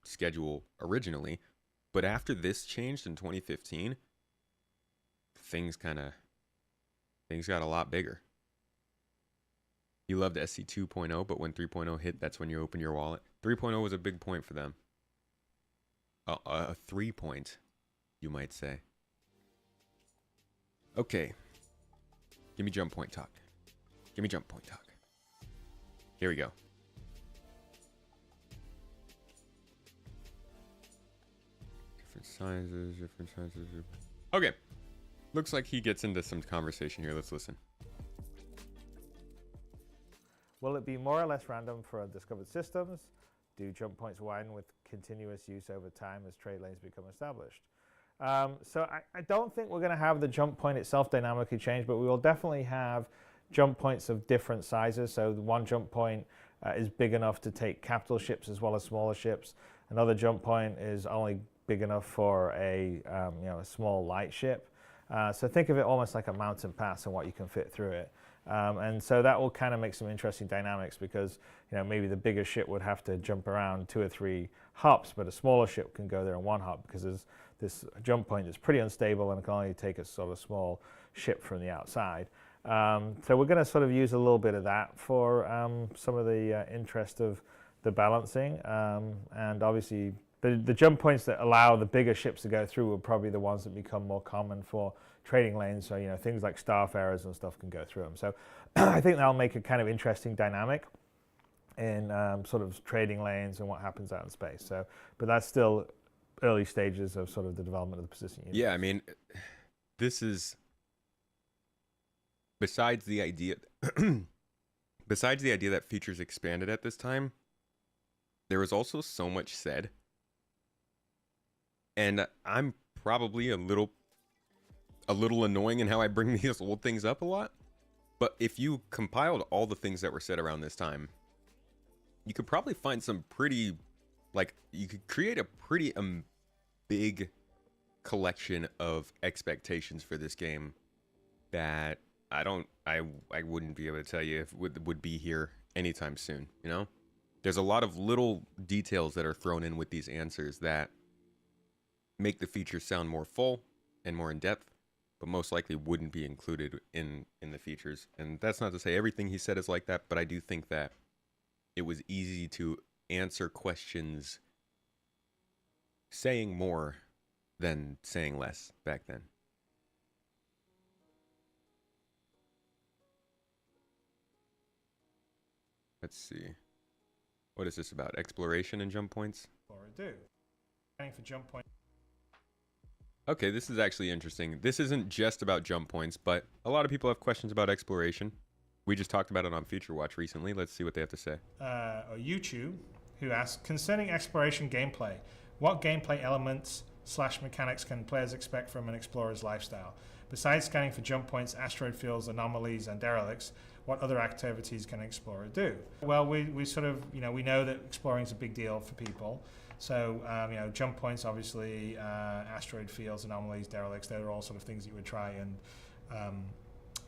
Speaker 1: schedule originally, but after this changed in 2015, things got a lot bigger. You loved SC 2.0, but when 3.0 hit, that's when you open your wallet. 3.0 was a big point for them. A 3 point, you might say. Okay. Give me jump point talk. Give me jump point talk. Here we go. Different sizes. Okay. Looks like he gets into some conversation here. Let's listen.
Speaker 2: Will it be more or less random for undiscovered systems? Do jump points widen with continuous use over time as trade lanes become established? So I don't think we're going to have the jump point itself dynamically change, but we will definitely have jump points of different sizes. So one jump point is big enough to take capital ships as well as smaller ships. Another jump point is only big enough for a small light ship. So think of it almost like a mountain pass and what you can fit through it. And so that will kind of make some interesting dynamics because maybe the bigger ship would have to jump around 2 or 3 hops, but a smaller ship can go there in 1 hop because there's this jump point that's pretty unstable and can only take a sort of small ship from the outside. So we're going to sort of use a little bit of that for some of the interest of the balancing, and obviously the jump points that allow the bigger ships to go through are probably the ones that become more common for trading lanes. So things like starfarers and stuff can go through them. So I think that'll make a kind of interesting dynamic in sort of trading lanes and what happens out in space. So, but that's still early stages of sort of the development of the persistent universe.
Speaker 1: Yeah, I mean, this is besides the idea that features expanded at this time, there was also so much said. And I'm probably a little annoying in how I bring these old things up a lot. But if you compiled all the things that were said around this time, you could probably find some pretty, you could create a pretty big collection of expectations for this game that I wouldn't be able to tell you if would be here anytime soon. There's a lot of little details that are thrown in with these answers that make the features sound more full and more in depth, but most likely wouldn't be included in the features. And that's not to say everything he said is like that, but I do think that it was easy to answer questions saying more than saying less back then. Let's see. What is this about? Exploration and jump points?
Speaker 2: Or do. Going for jump point.
Speaker 1: Okay, this is actually interesting. This isn't just about jump points, but a lot of people have questions about exploration. We just talked about it on Future Watch recently. Let's see what they have to say.
Speaker 2: Or YouTube, who asks, concerning exploration gameplay, what gameplay elements / mechanics can players expect from an explorer's lifestyle? Besides scanning for jump points, asteroid fields, anomalies, and derelicts, what other activities can an explorer do? Well, we sort of, we know that exploring is a big deal for people. So, jump points, obviously, asteroid fields, anomalies, derelicts, they're all sort of things that you would try and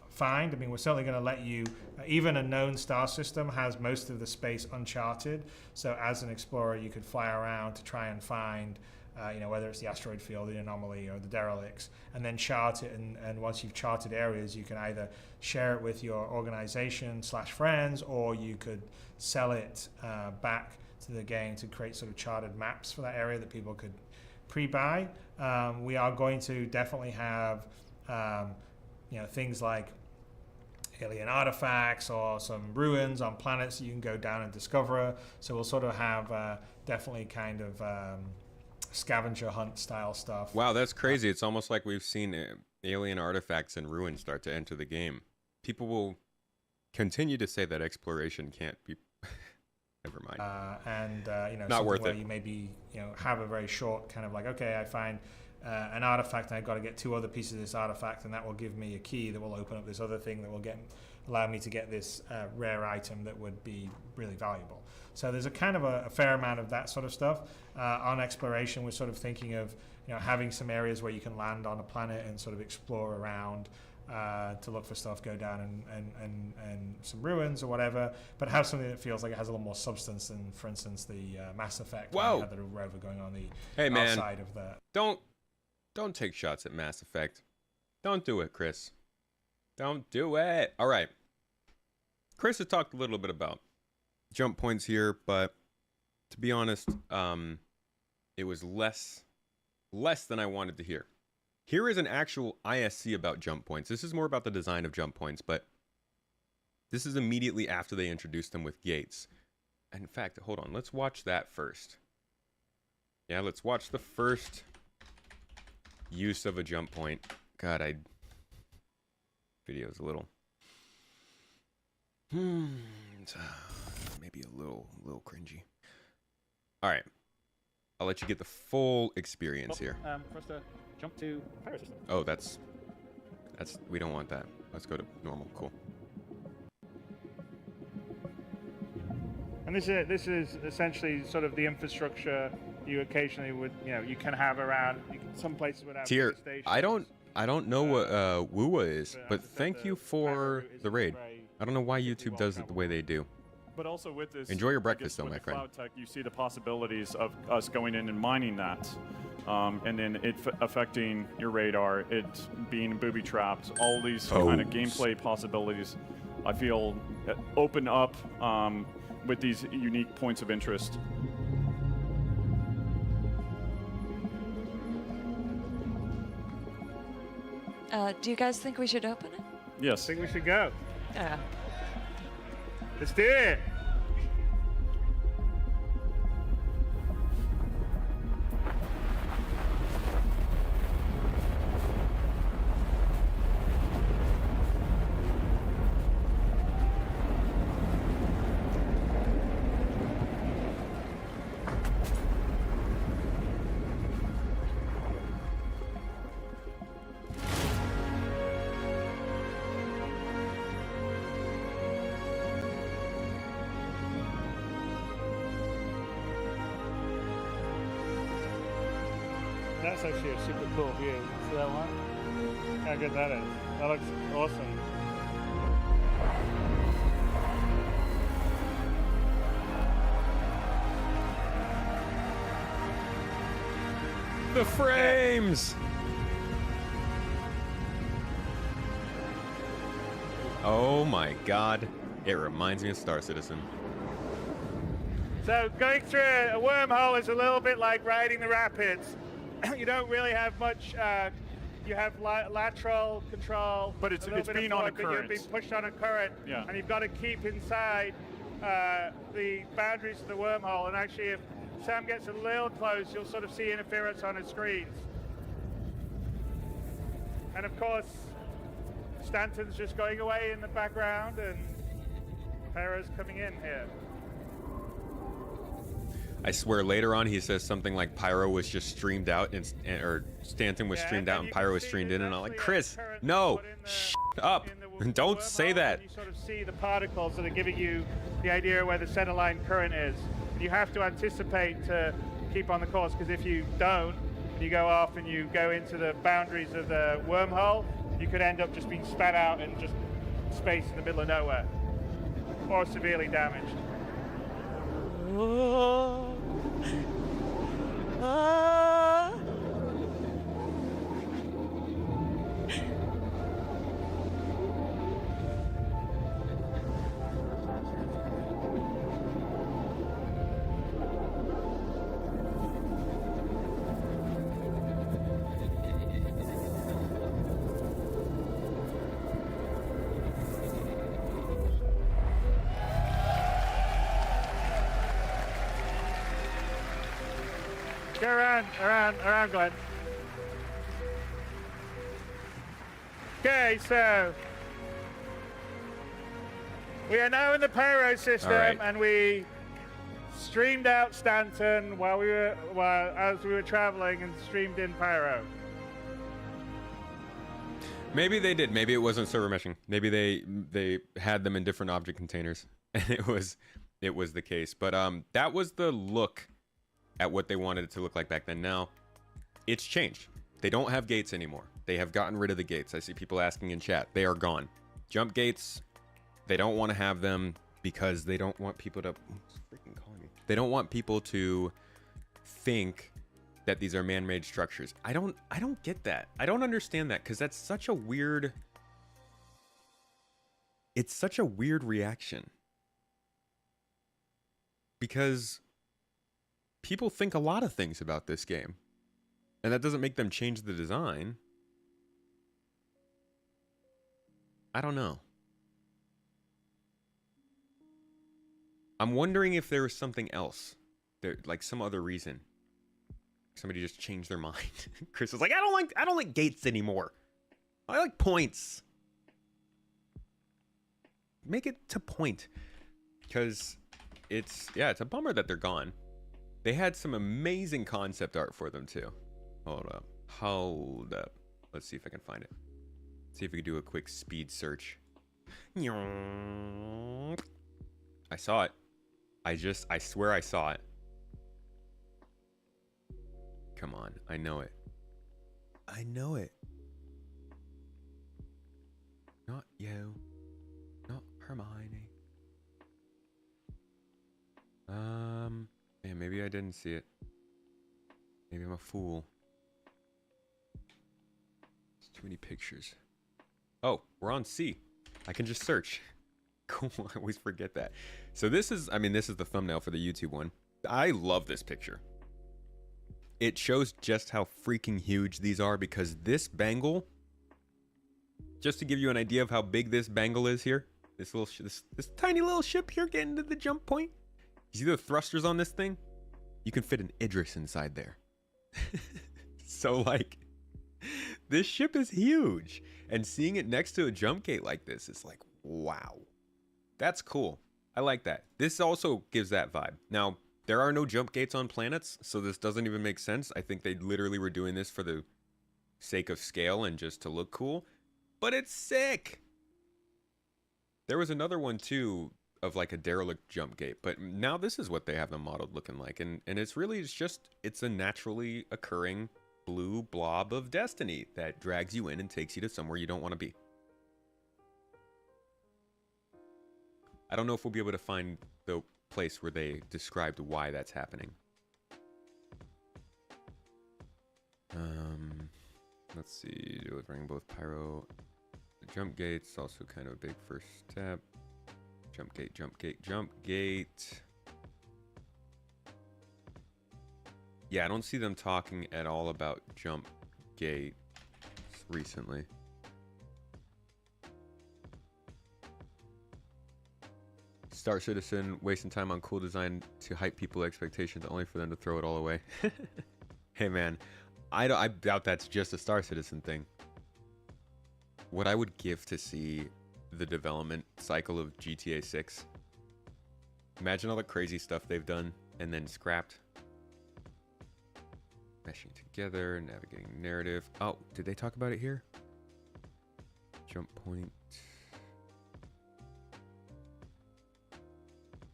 Speaker 2: find. I mean, we're certainly going to let you, even a known star system has most of the space uncharted. So as an explorer, you could fly around to try and find whether it's the asteroid field, the anomaly, or the derelicts, and then chart it. And once you've charted areas, you can either share it with your organization / friends, or you could sell it back to the game to create sort of charted maps for that area that people could pre-buy. We are going to definitely have things like alien artifacts or some ruins on planets that you can go down and discover. So we'll sort of have definitely kind of scavenger hunt style stuff.
Speaker 1: Wow, that's crazy. It's almost like we've seen alien artifacts and ruins start to enter the game. People will continue to say that exploration can't be... Never mind. Not worth
Speaker 2: where
Speaker 1: it.
Speaker 2: You maybe have a very short kind of like, okay, I find an artifact and I've got to get 2 other pieces of this artifact, and that will give me a key that will open up this other thing that will allow me to get this rare item that would be really valuable. So there's a kind of a fair amount of that sort of stuff. On exploration, we're sort of thinking of having some areas where you can land on a planet and sort of explore around to look for stuff, go down and some ruins or whatever, but have something that feels like it has a little more substance than, for instance, the Mass Effect.
Speaker 1: Whoa!
Speaker 2: Had the rover going on the outside of the...
Speaker 1: Don't take shots at Mass Effect. Don't do it, Chris. Don't do it. All right. Chris has talked a little bit about jump points here, but to be honest, it was less than I wanted to hear. Here is an actual ISC about jump points. This is more about the design of jump points, but this is immediately after they introduced them with gates. In fact, hold on. Let's watch that first. Yeah, let's watch the first use of a jump point. God, video's a little... maybe a little cringy. All right. I'll let you get the full experience here.
Speaker 3: For us to jump to fire system.
Speaker 1: Oh, that's we don't want that. Let's go to normal. Cool.
Speaker 4: And this is essentially sort of the infrastructure you occasionally would, you can have around. Some places would have
Speaker 1: Tier,
Speaker 4: stations.
Speaker 1: I don't know what WUWA is, but thank you for the raid. I don't know why YouTube does it the way they do.
Speaker 3: But also with this,
Speaker 1: enjoy your breakfast, though, my friend.
Speaker 3: Cloud tech, you see the possibilities of us going in and mining that, and then it affecting your radar, it being booby trapped, all these kind of gameplay possibilities. I feel open up with these unique points of interest.
Speaker 5: Do you guys think we should open it?
Speaker 3: Yes.
Speaker 4: I think we should go.
Speaker 5: Yeah.
Speaker 4: Let's do it. That's actually a super cool view. See that one? How good that is. That looks awesome.
Speaker 1: The frames! Oh my god. It reminds me of Star Citizen.
Speaker 4: So going through a wormhole is a little bit like riding the rapids. You don't really have much. You have lateral control,
Speaker 3: but it's being on a current.
Speaker 4: You're being pushed on a current,
Speaker 3: yeah.
Speaker 4: And you've got to keep inside the boundaries of the wormhole. And actually, if Sam gets a little close, you'll sort of see interference on his screens. And of course, Stanton's just going away in the background, and Pyro's coming in here.
Speaker 1: I swear later on he says something like Pyro was just streamed out or Stanton was streamed out and Pyro was streamed in, and I'm like, Chris, no, shut up. Don't say that.
Speaker 4: You sort of see the particles that are giving you the idea where the centerline current is. You have to anticipate to keep on the course, because if you don't, you go off and you go into the boundaries of the wormhole, you could end up just being spat out in just space in the middle of nowhere, or severely damaged. Go around, Glenn. Okay, so we are now in the Pyro system,
Speaker 1: right.
Speaker 4: and we streamed out Stanton as we were traveling, and streamed in Pyro.
Speaker 1: Maybe they did. Maybe it wasn't server meshing. Maybe they had them in different object containers, and it was the case. But that was the look at what they wanted it to look like back then. Now it's changed. They don't have gates anymore. They have gotten rid of the gates. I see people asking in chat. They are gone. Jump gates, they don't want to have them because they don't want people to freaking calling me. They don't want people to think that these are man-made structures. I don't get that. I don't understand that, because that's such a weird, it's such a weird reaction. Because people think a lot of things about this game, and that doesn't make them change the design. I don't know. I'm wondering if there was something else, there, like some other reason. Somebody just changed their mind. Chris is like, I don't like gates anymore. I like points. Make it to point, because it's a bummer that they're gone. They had some amazing concept art for them too. Hold up. Let's see if I can find it. See if we can do a quick speed search. I saw it. I swear I saw it. Come on, I know it. I know it. Not you. Not Hermione. Man, maybe I didn't see it. Maybe I'm a fool. There's too many pictures. Oh, we're on C. I can just search. Cool, I always forget that. So this is the thumbnail for the YouTube one. I love this picture. It shows just how freaking huge these are, because this bangle, just to give you an idea of how big this bangle is here, this tiny little ship here getting to the jump point. You see the thrusters on this thing? You can fit an Idris inside there. So like, this ship is huge, and seeing it next to a jump gate like this is like, wow, that's cool. I like that. This also gives that vibe. Now, there are no jump gates on planets, so this doesn't even make sense. I think they literally were doing this for the sake of scale and just to look cool, but it's sick. There was another one too, of like a derelict jump gate, but now this is what they have them modeled looking like, and it's a naturally occurring blue blob of destiny that drags you in and takes you to somewhere you don't want to be. I don't know if we'll be able to find the place where they described why that's happening. Let's see, delivering both pyro jump gates, also kind of a big first step. Jump gate, jump gate, jump gate. Yeah, I don't see them talking at all about jump gate recently. Star Citizen wasting time on cool design to hype people expectations only for them to throw it all away. Hey man, I doubt that's just a Star Citizen thing. what I would give to see the development cycle of GTA 6. Imagine all the crazy stuff they've done and then scrapped. Meshing together, navigating narrative. Oh, did they talk about it here? Jump point.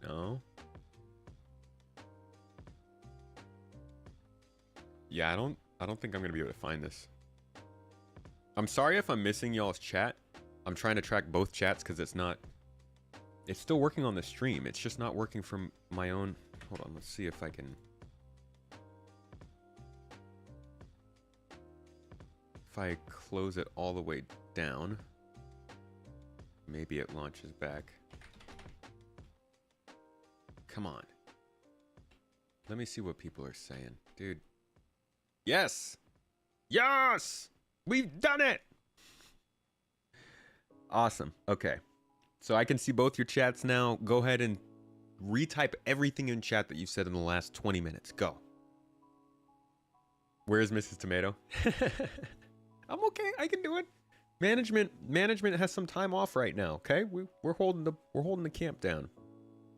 Speaker 1: No. Yeah, I don't think I'm gonna be able to find this. I'm sorry if I'm missing y'all's chat. I'm trying to track both chats because it's still working on the stream. It's just not working from my own. Hold on, let's see if I can. If I close it all the way down, maybe it launches back. Come on. Let me see what people are saying. Dude. Yes! Yes! We've done it! Awesome. Okay. So I can see both your chats now. Go ahead and retype everything in chat that you said in the last 20 minutes. Go. Where is Mrs. Tomato? I'm okay. I can do it. Management has some time off right now, okay? We're holding the camp down.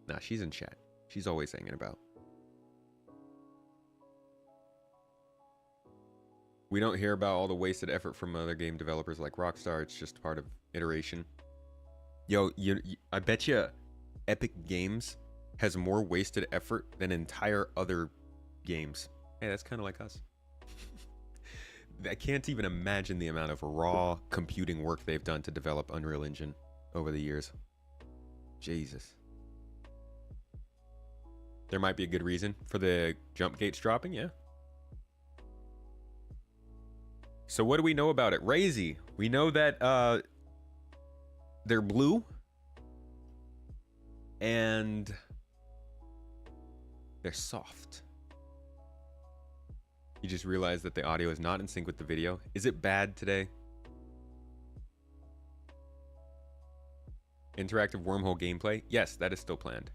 Speaker 1: Nah, she's in chat. She's always hanging about. We don't hear about all the wasted effort from other game developers like Rockstar. It's just part of iteration. Yo, I bet you Epic Games has more wasted effort than entire other games. Hey, that's kind of like us. I can't even imagine the amount of raw computing work they've done to develop Unreal Engine over the years. Jesus. There might be a good reason for the jump gates dropping, yeah. So what do we know about it? Razy. We know that they're blue and they're soft. You just realized that the audio is not in sync with the video. Is it bad today? Interactive wormhole gameplay? Yes, that is still planned.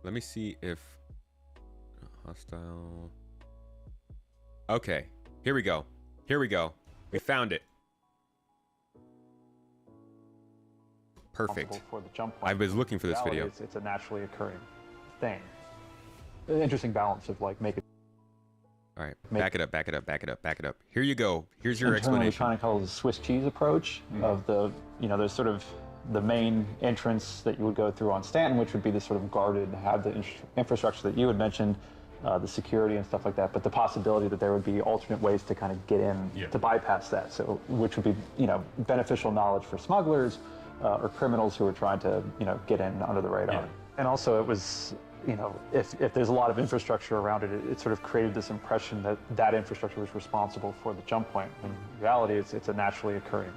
Speaker 1: Let me see if hostile. Okay, here we go. Here we go. We found it. Perfect.
Speaker 6: For the jump point.
Speaker 1: I was looking for this video.
Speaker 6: It's a naturally occurring thing. An interesting balance of like make it.
Speaker 1: All right, back it up, back it up, back it up, back it up. Here you go. Here's your
Speaker 6: explanation.
Speaker 1: explanation.
Speaker 6: We're trying to call it the Swiss cheese approach of the, there's sort of the main entrance that you would go through on Stanton, which would be this sort of guarded, have the infrastructure that you had mentioned, the security and stuff like that, but the possibility that there would be alternate ways to kind of get in to bypass that, so which would be, beneficial knowledge for smugglers or criminals who are trying to, get in under the radar. Yeah. And also it was, if there's a lot of infrastructure around it, it sort of created this impression that that infrastructure was responsible for the jump point. In reality, it's a naturally occurring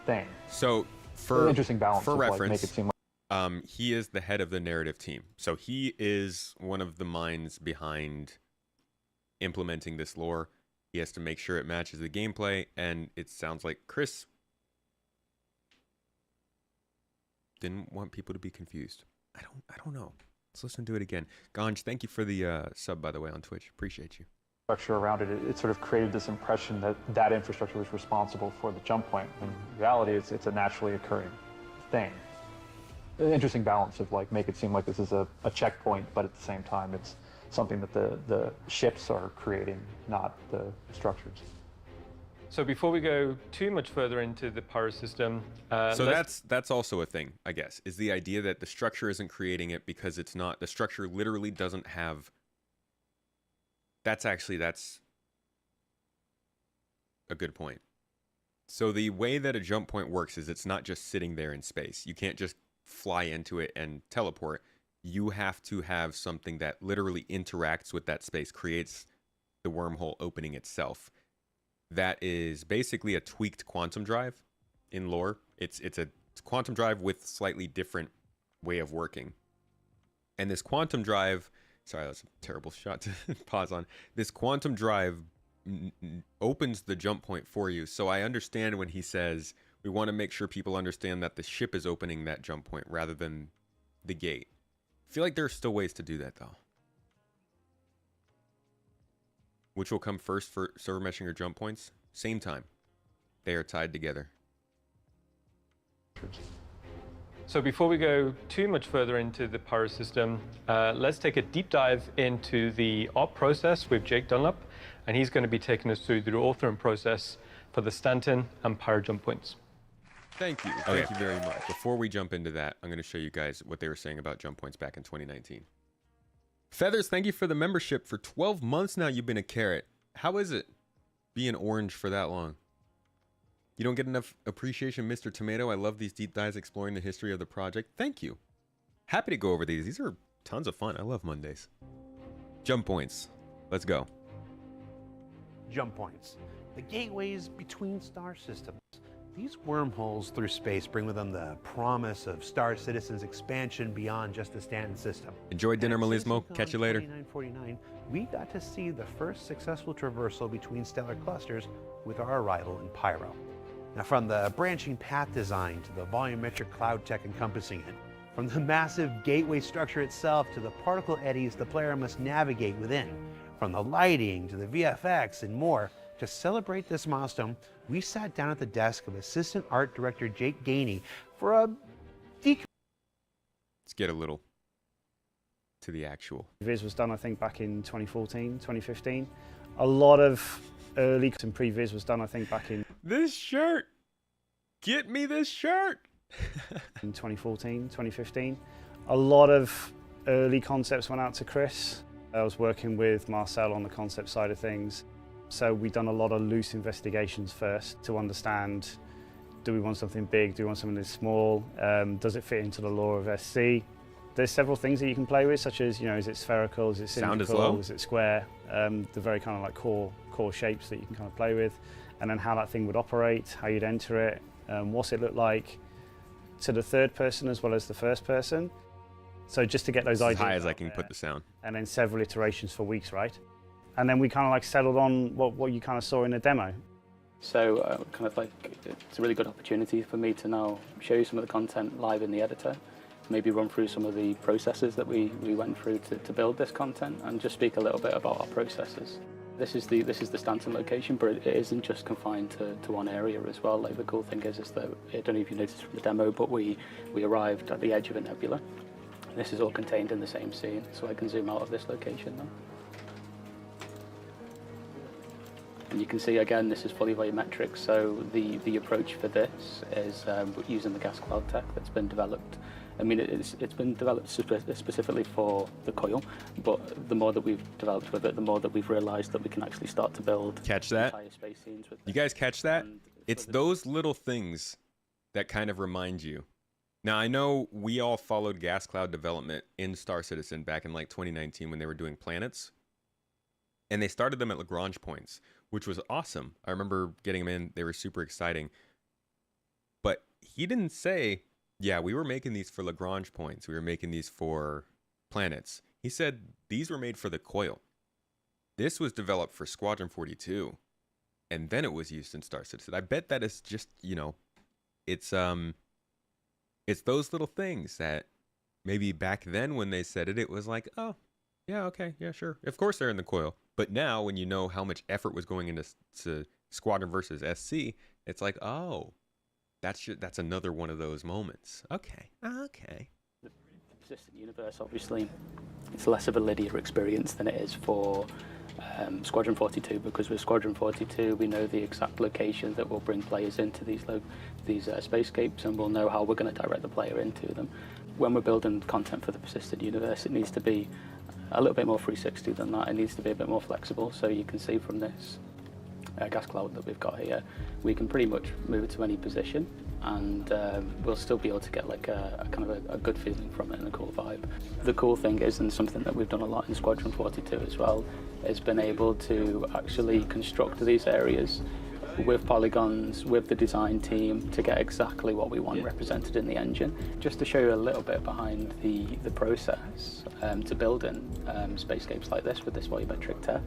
Speaker 6: thing.
Speaker 1: So for
Speaker 6: interesting balance
Speaker 1: for reference,
Speaker 6: like make it seem like
Speaker 1: he is the head of the narrative team. So he is one of the minds behind implementing this lore. He has to make sure it matches the gameplay, and it sounds like Chris didn't want people to be confused. I don't know. Let's listen to it again. Ganj, thank you for the sub, by the way, on Twitch. Appreciate you.
Speaker 6: Structure around it, it sort of created this impression that that infrastructure was responsible for the jump point. In reality, it's a naturally occurring thing. An interesting balance of like make it seem like this is a checkpoint, but at the same time, it's something that the ships are creating, not the structures.
Speaker 7: So before we go too much further into the pyro system,
Speaker 1: so that's also a thing, I guess, is the idea that the structure isn't creating it because it's not. The structure literally doesn't have. That's a good point. So the way that a jump point works is it's not just sitting there in space. You can't just fly into it and teleport. You have to have something that literally interacts with that space, creates the wormhole opening itself. That is basically a tweaked quantum drive in lore. It's a quantum drive with slightly different way of working. And this quantum drive, sorry, that's a terrible shot to pause on. This quantum drive opens the jump point for you. So I understand when he says we want to make sure people understand that the ship is opening that jump point rather than the gate. I feel like there are still ways to do that though. Which will come first for server meshing or jump points? same time. They are tied together.
Speaker 7: So before we go too much further into the Pyro system, let's take a deep dive into the op process with Jake Dunlop, and he's going to be taking us through the authoring process for the Stanton and Pyro jump points.
Speaker 1: Thank you. Thank you very much. Before we jump into that, I'm going to show you guys what they were saying about jump points back in 2019. Feathers, thank you for the membership. For 12 months now, you've been a carrot. How is it being orange for that long? You don't get enough appreciation, Mr. Tomato. I love these deep dives exploring the history of the project. Thank you. Happy to go over these. These are tons of fun. I love Mondays. Jump points. Let's go.
Speaker 8: Jump points, the gateways between star systems. These wormholes through space bring with them the promise of Star Citizen's expansion beyond just the Stanton system.
Speaker 1: Enjoy dinner, Melismo. Catch you later.
Speaker 8: 2949, we got to see the first successful traversal between stellar clusters with our arrival in Pyro. Now, from the branching path design to the volumetric cloud tech encompassing it, from the massive gateway structure itself to the particle eddies the player must navigate within, from the lighting to the VFX and more, to celebrate this milestone, we sat down at the desk of Assistant Art Director Jake Gainey for a
Speaker 1: Let's get a little to the actual.
Speaker 9: Viz was done, I think, back in 2014, 2015. A lot of early and pre-Viz was done, I think, back in...
Speaker 1: This shirt! Get me this shirt!
Speaker 9: in 2014, 2015. A lot of early concepts went out to Chris. I was working with Marcel on the concept side of things. So we've done a lot of loose investigations first to understand, do we want something big, do we want something that's small, does it fit into the lore of SC? There's several things that you can play with, such as, you know, is it spherical, is it cylindrical, is it square? The very kind of like core shapes that you can kind of play with, and then how that thing would operate, how you'd enter it, what's it look like to the third person as well as the first person. So just to get those ideas
Speaker 1: as high as I can put the sound.
Speaker 9: And then several iterations for weeks, right? And then we kind of like settled on what you kind of saw in the demo.
Speaker 10: So kind of like it's a really good opportunity for me to now show you some of the content live in the editor, maybe run through some of the processes that we went through to build this content, and just speak a little bit about our processes. This is the Stanton location, but it isn't just confined to one area as well. Like the cool thing is that, I don't know if you noticed from the demo, but we arrived at the edge of a nebula. This is all contained in the same scene, so I can zoom out of this location now. And you can see again, this is fully volumetric, so the approach for this is using the gas cloud tech that's been developed. I mean, it's been developed specifically for the coil, but the more that we've developed with it, the more that we've realized that we can actually start to build
Speaker 1: catch that
Speaker 10: entire space scenes with
Speaker 1: you guys catch that? It's those little things that kind of remind you. Now, I know we all followed gas cloud development in Star Citizen back in like 2019 when they were doing planets, and they started them at Lagrange points, which was awesome. I remember getting them in. They were super exciting. But he didn't say, yeah, we were making these for Lagrange points. We were making these for planets. He said these were made for the coil. This was developed for Squadron 42. And then it was used in Star Citizen. I bet that is just, you know, it's those little things that maybe back then when they said it, it was like, oh, yeah, okay, yeah, sure. Of course they're in the coil. But now when you know how much effort was going into Squadron versus SC, it's like, oh, that's another one of those moments. Okay.
Speaker 10: The persistent universe, obviously, it's less of a linear experience than it is for Squadron 42, because with Squadron 42 we know the exact location that will bring players into these spacescapes, and we'll know how we're going to direct the player into them. When we're building content for the persistent universe, it needs to be a little bit more 360 than that. It needs to be a bit more flexible. So you can see from this gas cloud that we've got here, we can pretty much move it to any position, and we'll still be able to get like a kind of a good feeling from it and a cool vibe. The cool thing is, and something that we've done a lot in Squadron 42 as well, is been able to actually construct these areas with polygons, with the design team, to get exactly what we want represented in the engine. Just to show you a little bit behind the process to building spacescapes like this with this volumetric tech,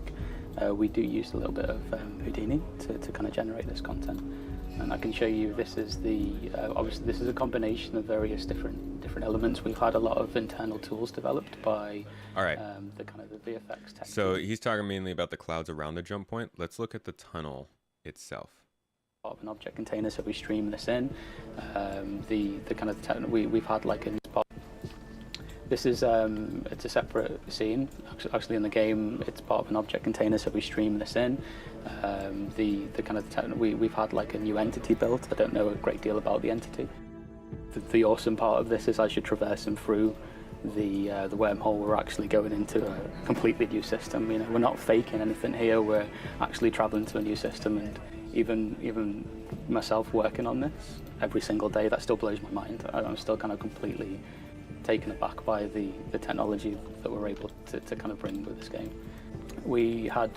Speaker 10: we do use a little bit of Houdini to kind of generate this content. And I can show you, this is obviously this is a combination of various different elements. We've had a lot of internal tools developed by the kind of the VFX tech.
Speaker 1: So he's talking mainly about the clouds around the jump point. Let's look at the tunnel itself.
Speaker 10: Part of an object container, so we stream this in. The kind of we've had like a spot. This is it's a separate scene. Actually, in the game, it's part of an object container, so we stream this in. The kind of we've had like a new entity built. I don't know a great deal about the entity. The awesome part of this is as you're traversing through the wormhole, we're actually going into a completely new system. You know, we're not faking anything here. We're actually traveling to a new system, and even myself working on this every single day, that still blows my mind. I'm still kind of completely taken aback by the technology that we're able to kind of bring with this game. We had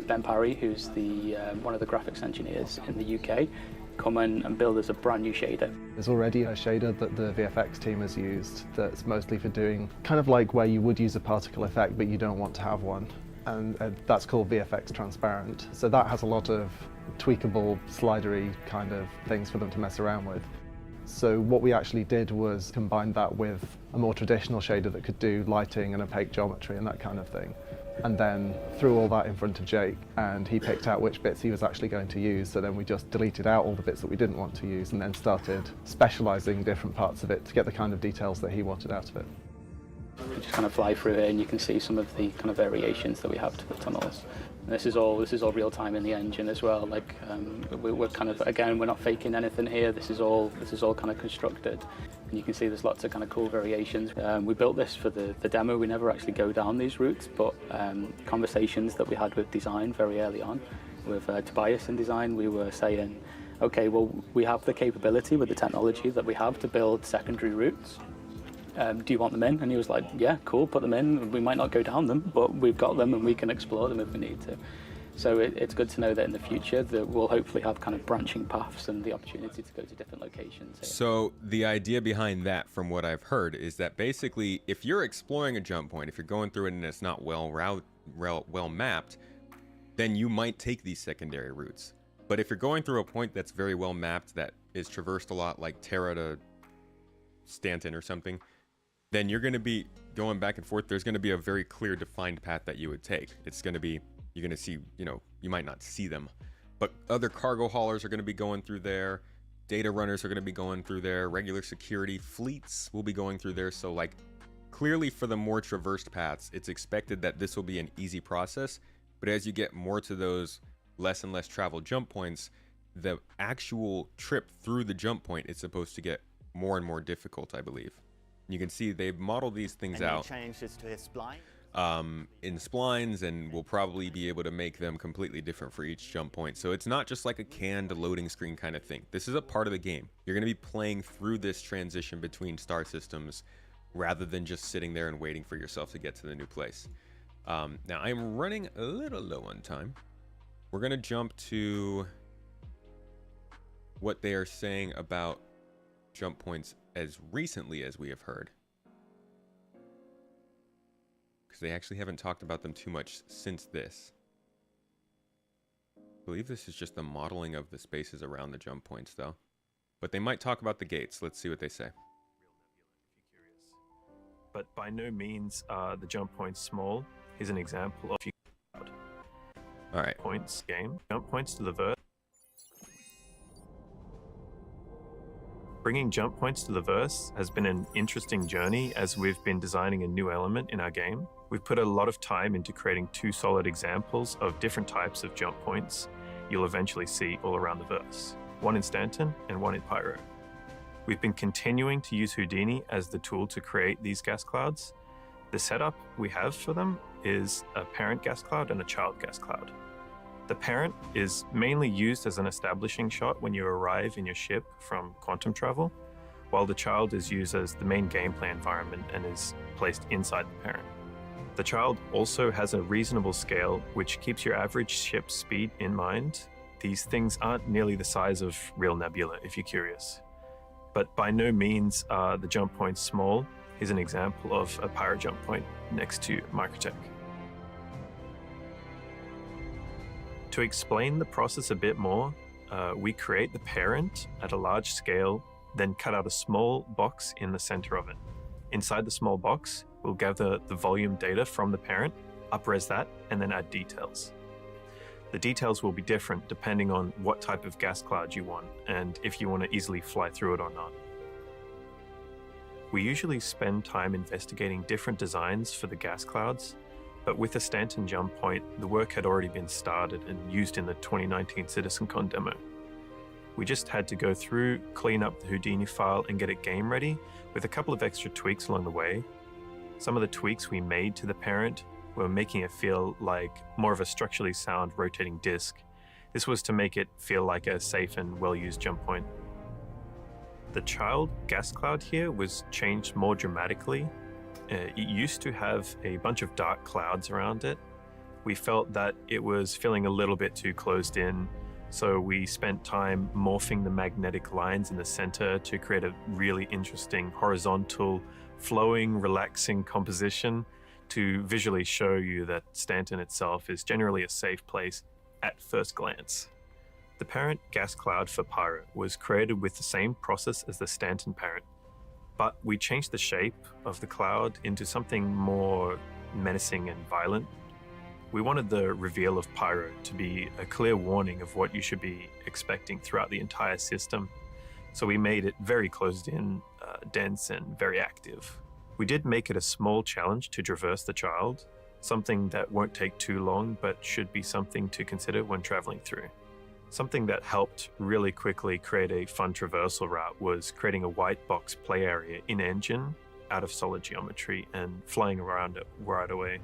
Speaker 10: Ben Parry, who's the one of the graphics engineers in the UK, come in and build us a brand new shader.
Speaker 11: There's already a shader that the VFX team has used that's mostly for doing kind of like where you would use a particle effect but you don't want to have one, and that's called VFX transparent. So that has a lot of tweakable, slidery kind of things for them to mess around with. So what we actually did was combine that with a more traditional shader that could do lighting and opaque geometry and that kind of thing. And then threw all that in front of Jake, and he picked out which bits he was actually going to use. So then we just deleted out all the bits that we didn't want to use and then started specializing different parts of it to get the kind of details that he wanted out of it.
Speaker 10: You just kind of fly through it and you can see some of the kind of variations that we have to the tunnels. And this is all real time in the engine as well. Like we're kind of, again, we're not faking anything here. This is all kind of constructed. And you can see there's lots of kind of cool variations. We built this for the demo. We never actually go down these routes, but conversations that we had with design very early on, with Tobias in design, we were saying, okay, well, we have the capability with the technology that we have to build secondary routes. Do you want them in? And he was like, yeah, cool, put them in. We might not go down them, but we've got them and we can explore them if we need to. So it's good to know that in the future that we'll hopefully have kind of branching paths and the opportunity to go to different locations.
Speaker 1: So the idea behind that, from what I've heard, is that basically if you're exploring a jump point, if you're going through it and it's not well mapped, then you might take these secondary routes. But if you're going through a point that's very well mapped, that is traversed a lot, like Terra to Stanton or something, then you're going to be going back and forth. There's going to be a very clear defined path that you would take. It's going to be, you're going to see, you know, you might not see them, but other cargo haulers are going to be going through there. Data runners are going to be going through there. Regular security fleets will be going through there. So like clearly for the more traversed paths, it's expected that this will be an easy process. But as you get more to those less and less traveled jump points, the actual trip through the jump point is supposed to get more and more difficult, I believe. You can see they've modeled these things out
Speaker 12: change this to a spline?
Speaker 1: In splines, and we'll probably be able to make them completely different for each jump point. So it's not just like a canned loading screen kind of thing. This is a part of the game. You're going to be playing through this transition between star systems rather than just sitting there and waiting for yourself to get to the new place. Now I'm running a little low on time. We're going to jump to what they are saying about jump points as recently as we have heard, because they actually haven't talked about them too much since this. I believe this is just the modeling of the spaces around the jump points though, but they might talk about the gates. Let's see what they say.
Speaker 13: But by no means are the jump points small. Here's an example of
Speaker 1: all right
Speaker 13: points game. Jump points to the verse. Bringing jump points to the verse has been an interesting journey as we've been designing a new element in our game. We've put a lot of time into creating two solid examples of different types of jump points you'll eventually see all around the verse, one in Stanton and one in Pyro. We've been continuing to use Houdini as the tool to create these gas clouds. The setup we have for them is a parent gas cloud and a child gas cloud. The parent is mainly used as an establishing shot when you arrive in your ship from quantum travel, while the child is used as the main gameplay environment and is placed inside the parent. The child also has a reasonable scale which keeps your average ship speed in mind. These things aren't nearly the size of real nebula, if you're curious. But by no means are the jump points small. Here's an example of a pyro jump point next to Microtech. To explain the process a bit more, we create the parent at a large scale, then cut out a small box in the center of it. Inside the small box, we'll gather the volume data from the parent, up-res that, and then add details. The details will be different depending on what type of gas cloud you want and if you want to easily fly through it or not. We usually spend time investigating different designs for the gas clouds, but with the Stanton jump point, the work had already been started and used in the 2019 CitizenCon demo. We just had to go through, clean up the Houdini file and get it game ready with a couple of extra tweaks along the way. Some of the tweaks we made to the parent were making it feel like more of a structurally sound rotating disk. This was to make it feel like a safe and well-used jump point. The child gas cloud here was changed more dramatically. It used to have a bunch of dark clouds around it. We felt that it was feeling a little bit too closed in, so we spent time morphing the magnetic lines in the center to create a really interesting horizontal, flowing, relaxing composition to visually show you that Stanton itself is generally a safe place at first glance. The parent gas cloud for Pyro was created with the same process as the Stanton parent, but we changed the shape of the cloud into something more menacing and violent. We wanted the reveal of Pyro to be a clear warning of what you should be expecting throughout the entire system, so we made it very closed in, dense, and very active. We did make it a small challenge to traverse the child, something that won't take too long but should be something to consider when traveling through. Something that helped really quickly create a fun traversal route was creating a white box play area in engine out of solid geometry and flying around it right away.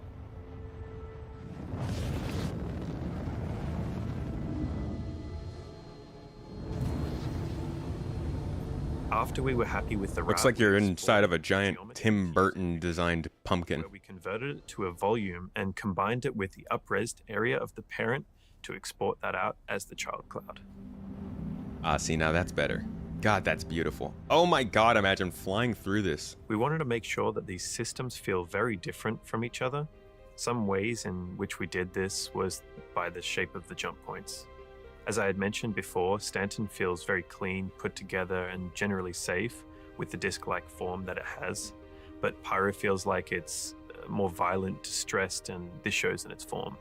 Speaker 13: After we were happy with the route,
Speaker 1: looks like you're inside of a giant Tim Burton designed pumpkin.
Speaker 13: We converted it to a volume and combined it with the upresed area of the parent to export that out as the child cloud.
Speaker 1: See, now that's better. God, that's beautiful. Oh my God, imagine flying through this.
Speaker 13: We wanted to make sure that these systems feel very different from each other. Some ways in which we did this was by the shape of the jump points. As I had mentioned before, Stanton feels very clean, put together, and generally safe with the disc-like form that it has, but Pyro feels like it's more violent, distressed, and this shows in its form.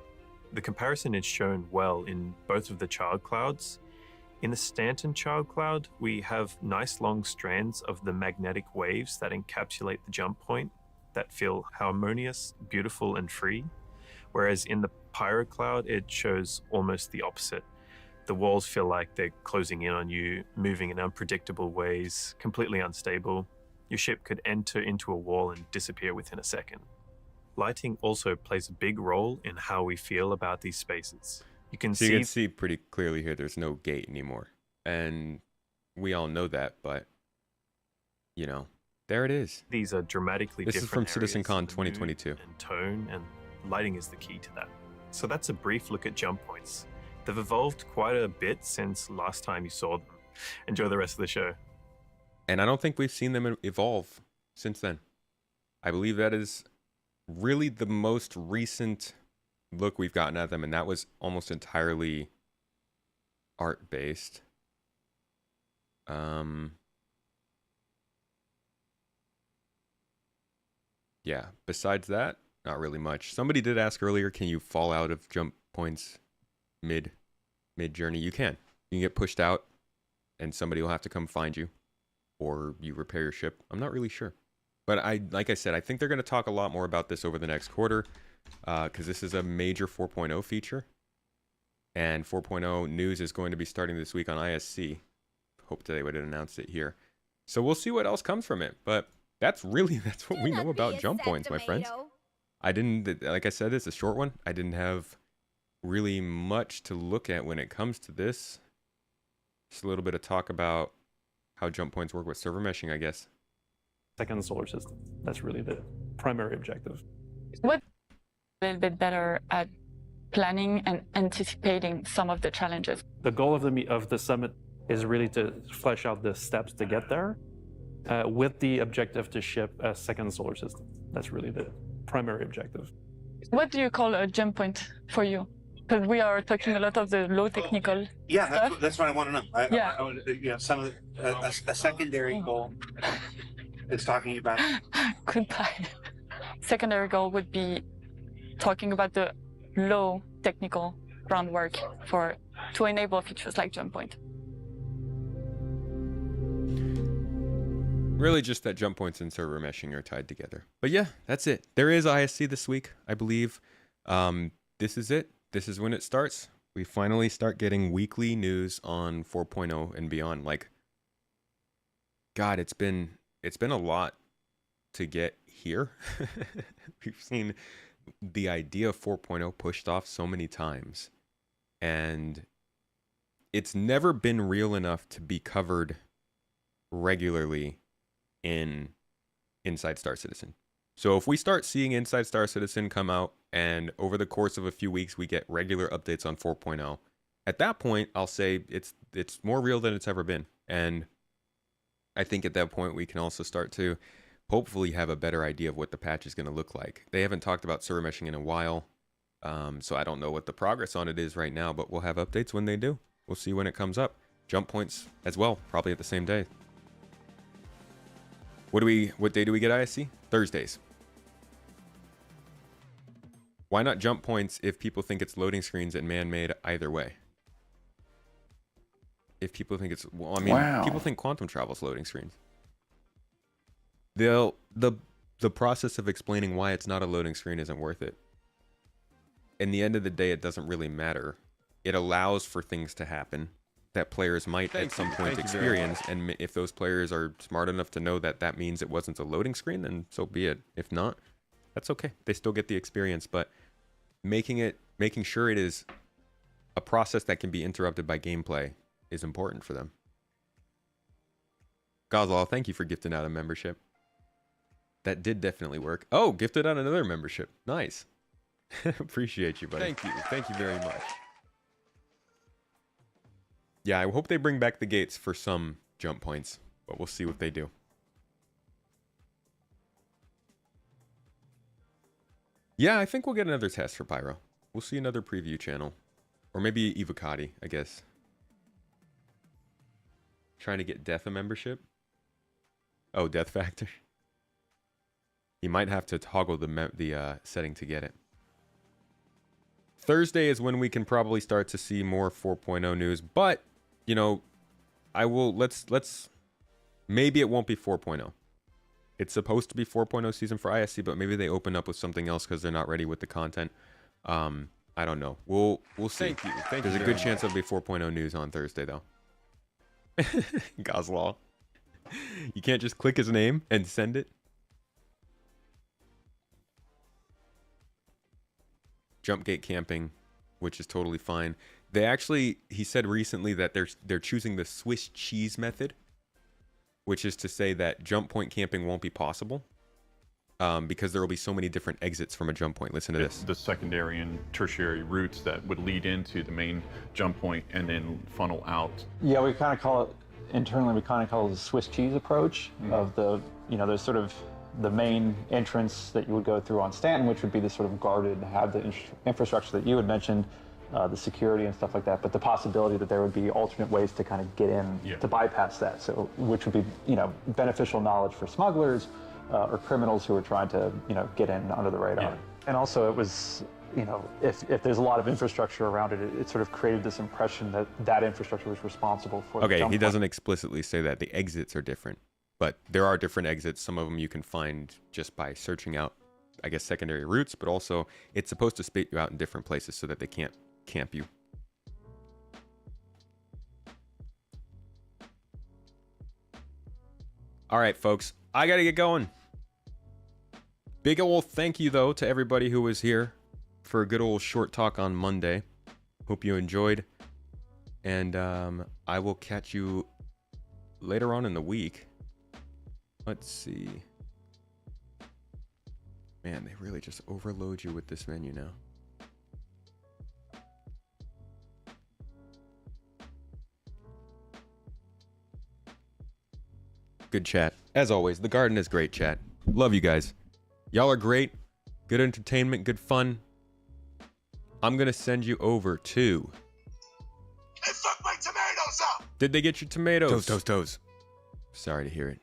Speaker 13: The comparison is shown well in both of the child clouds. In the Stanton child cloud, we have nice long strands of the magnetic waves that encapsulate the jump point that feel harmonious, beautiful, and free, whereas in the Pyro cloud, it shows almost the opposite. The walls feel like they're closing in on you, moving in unpredictable ways, completely unstable. Your ship could enter into a wall and disappear within a second. Lighting also plays a big role in how we feel about these spaces. You can
Speaker 1: see pretty clearly here there's no gate anymore. And we all know that, but you know, there it is.
Speaker 13: These are dramatically different.
Speaker 1: This is from CitizenCon 2022.
Speaker 13: And tone and lighting is the key to that. So that's a brief look at jump points. They've evolved quite a bit since last time you saw them. Enjoy the rest of the show.
Speaker 1: And I don't think we've seen them evolve since then. I believe that is really the most recent look we've gotten at them, and that was almost entirely art-based. Yeah, besides that, not really much. Somebody did ask earlier, can you fall out of jump points mid journey? You can get pushed out and somebody will have to come find you, or you repair your ship. I'm not really sure, but like I said, I think they're going to talk a lot more about this over the next quarter, because this is a major 4.0 feature, and 4.0 news is going to be starting this week on ISC. Hope they would announce it here, so we'll see what else comes from it. But that's what we know about jump points, my friends. I didn't, like I said, it's a short one. I didn't have really much to look at when it comes to this. Just a little bit of talk about how jump points work with server meshing, I guess.
Speaker 12: Second solar system. That's really the primary objective.
Speaker 14: What a little bit better at planning and anticipating some of the challenges.
Speaker 12: The goal of the summit is really to flesh out the steps to get there, with the objective to ship a second solar system. That's really the primary objective.
Speaker 14: What do you call a jump point for you? Because we are talking a lot of the low technical stuff.
Speaker 8: That's what I want to know. Some of a secondary goal is talking about.
Speaker 14: Goodbye. Secondary goal would be talking about the low technical groundwork to enable features like jump point.
Speaker 1: Really just that jump points and server meshing are tied together. But yeah, that's it. There is ISC this week, I believe. This is it. This is when it starts. We finally start getting weekly news on 4.0 and beyond. Like, God, it's been a lot to get here. We've seen the idea of 4.0 pushed off so many times, and it's never been real enough to be covered regularly inside Star Citizen. So if we start seeing Inside Star Citizen come out and over the course of a few weeks we get regular updates on 4.0, at that point I'll say it's more real than it's ever been. And I think at that point we can also start to hopefully have a better idea of what the patch is going to look like. They haven't talked about server meshing in a while, so I don't know what the progress on it is right now, but we'll have updates when they do. We'll see when it comes up. Jump points as well, probably at the same day. What day do we get ISC? Thursdays. Why not jump points if people think it's loading screens and man-made either way? If people think it's, well, I mean, people think quantum travel's loading screens. The process of explaining why it's not a loading screen isn't worth it. In the end of the day, it doesn't really matter. It allows for things to happen that players might at some point experience, and if those players are smart enough to know that that means it wasn't a loading screen, then so be it. If not, that's okay. They still get the experience, but making sure it is a process that can be interrupted by gameplay is important for them. Gozlal, thank you for gifting out a membership. That did definitely work. Oh, gifted out another membership. Nice. Appreciate you, buddy. Thank you. Thank you very much. Yeah, I hope they bring back the gates for some jump points, but we'll see what they do. Yeah, I think we'll get another test for Pyro. We'll see another preview channel. Or maybe Evocati, I guess. Trying to get Death a membership. Oh, Death Factor. You might have to toggle the setting to get it. Thursday is when we can probably start to see more 4.0 news, but you know, I will let's maybe it won't be 4.0. It's supposed to be 4.0 season for ISC, but maybe they open up with something else because they're not ready with the content. I don't know. We'll see. Thank you. There's a good chance there'll be 4.0 news on Thursday though. Gozlaw. You can't just click his name and send it. Jump gate camping, which is totally fine. He said recently that they're choosing the Swiss cheese method, which is to say that jump point camping won't be possible because there will be so many different exits from a jump point. Listen to this.
Speaker 15: The secondary and tertiary routes that would lead into the main jump point and then funnel out.
Speaker 6: Yeah, we kind of call it, internally we kind of call it the Swiss cheese approach of the, there's sort of the main entrance that you would go through on Stanton, which would be the sort of guarded, have the infrastructure that you had mentioned, the security and stuff like that, but the possibility that there would be alternate ways to kind of get in to bypass that, so which would be beneficial knowledge for smugglers or criminals who are trying to get in under the radar. And also it was if there's a lot of infrastructure around it, it sort of created this impression that that infrastructure was responsible for the jump
Speaker 1: he
Speaker 6: point.
Speaker 1: doesn't explicitly say that. The exits are different, but there are different exits. Some of them you can find just by searching out, I guess, secondary routes, but also it's supposed to spit you out in different places so that they can't camp you. All right, folks, I gotta get going. Big old thank you though to everybody who was here for a good old short talk on Monday. Hope you enjoyed, and I will catch you later on in the week. Let's see. Man, they really just overload you with this menu now. Good chat. As always, the garden is great chat. Love you guys. Y'all are great. Good entertainment, good fun. I'm going to send you over to...
Speaker 16: They fucked my tomatoes up!
Speaker 1: Did they get your tomatoes?
Speaker 16: Toes.
Speaker 1: Sorry to hear it.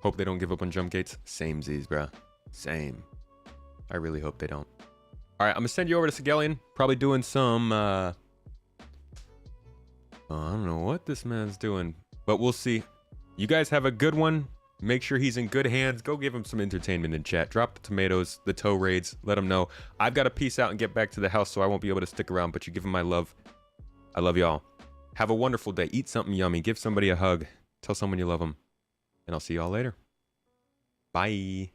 Speaker 1: Hope they don't give up on jump gates. Same Z's, bruh. Same. I really hope they don't. All right, I'm gonna send you over to Sigelian. Probably doing some, I don't know what this man's doing, but we'll see. You guys have a good one. Make sure he's in good hands. Go give him some entertainment in chat. Drop the tomatoes, the toe raids. Let him know. I've got to peace out and get back to the house, so I won't be able to stick around, but you give him my love. I love y'all. Have a wonderful day. Eat something yummy. Give somebody a hug. Tell someone you love them. And I'll see y'all later. Bye.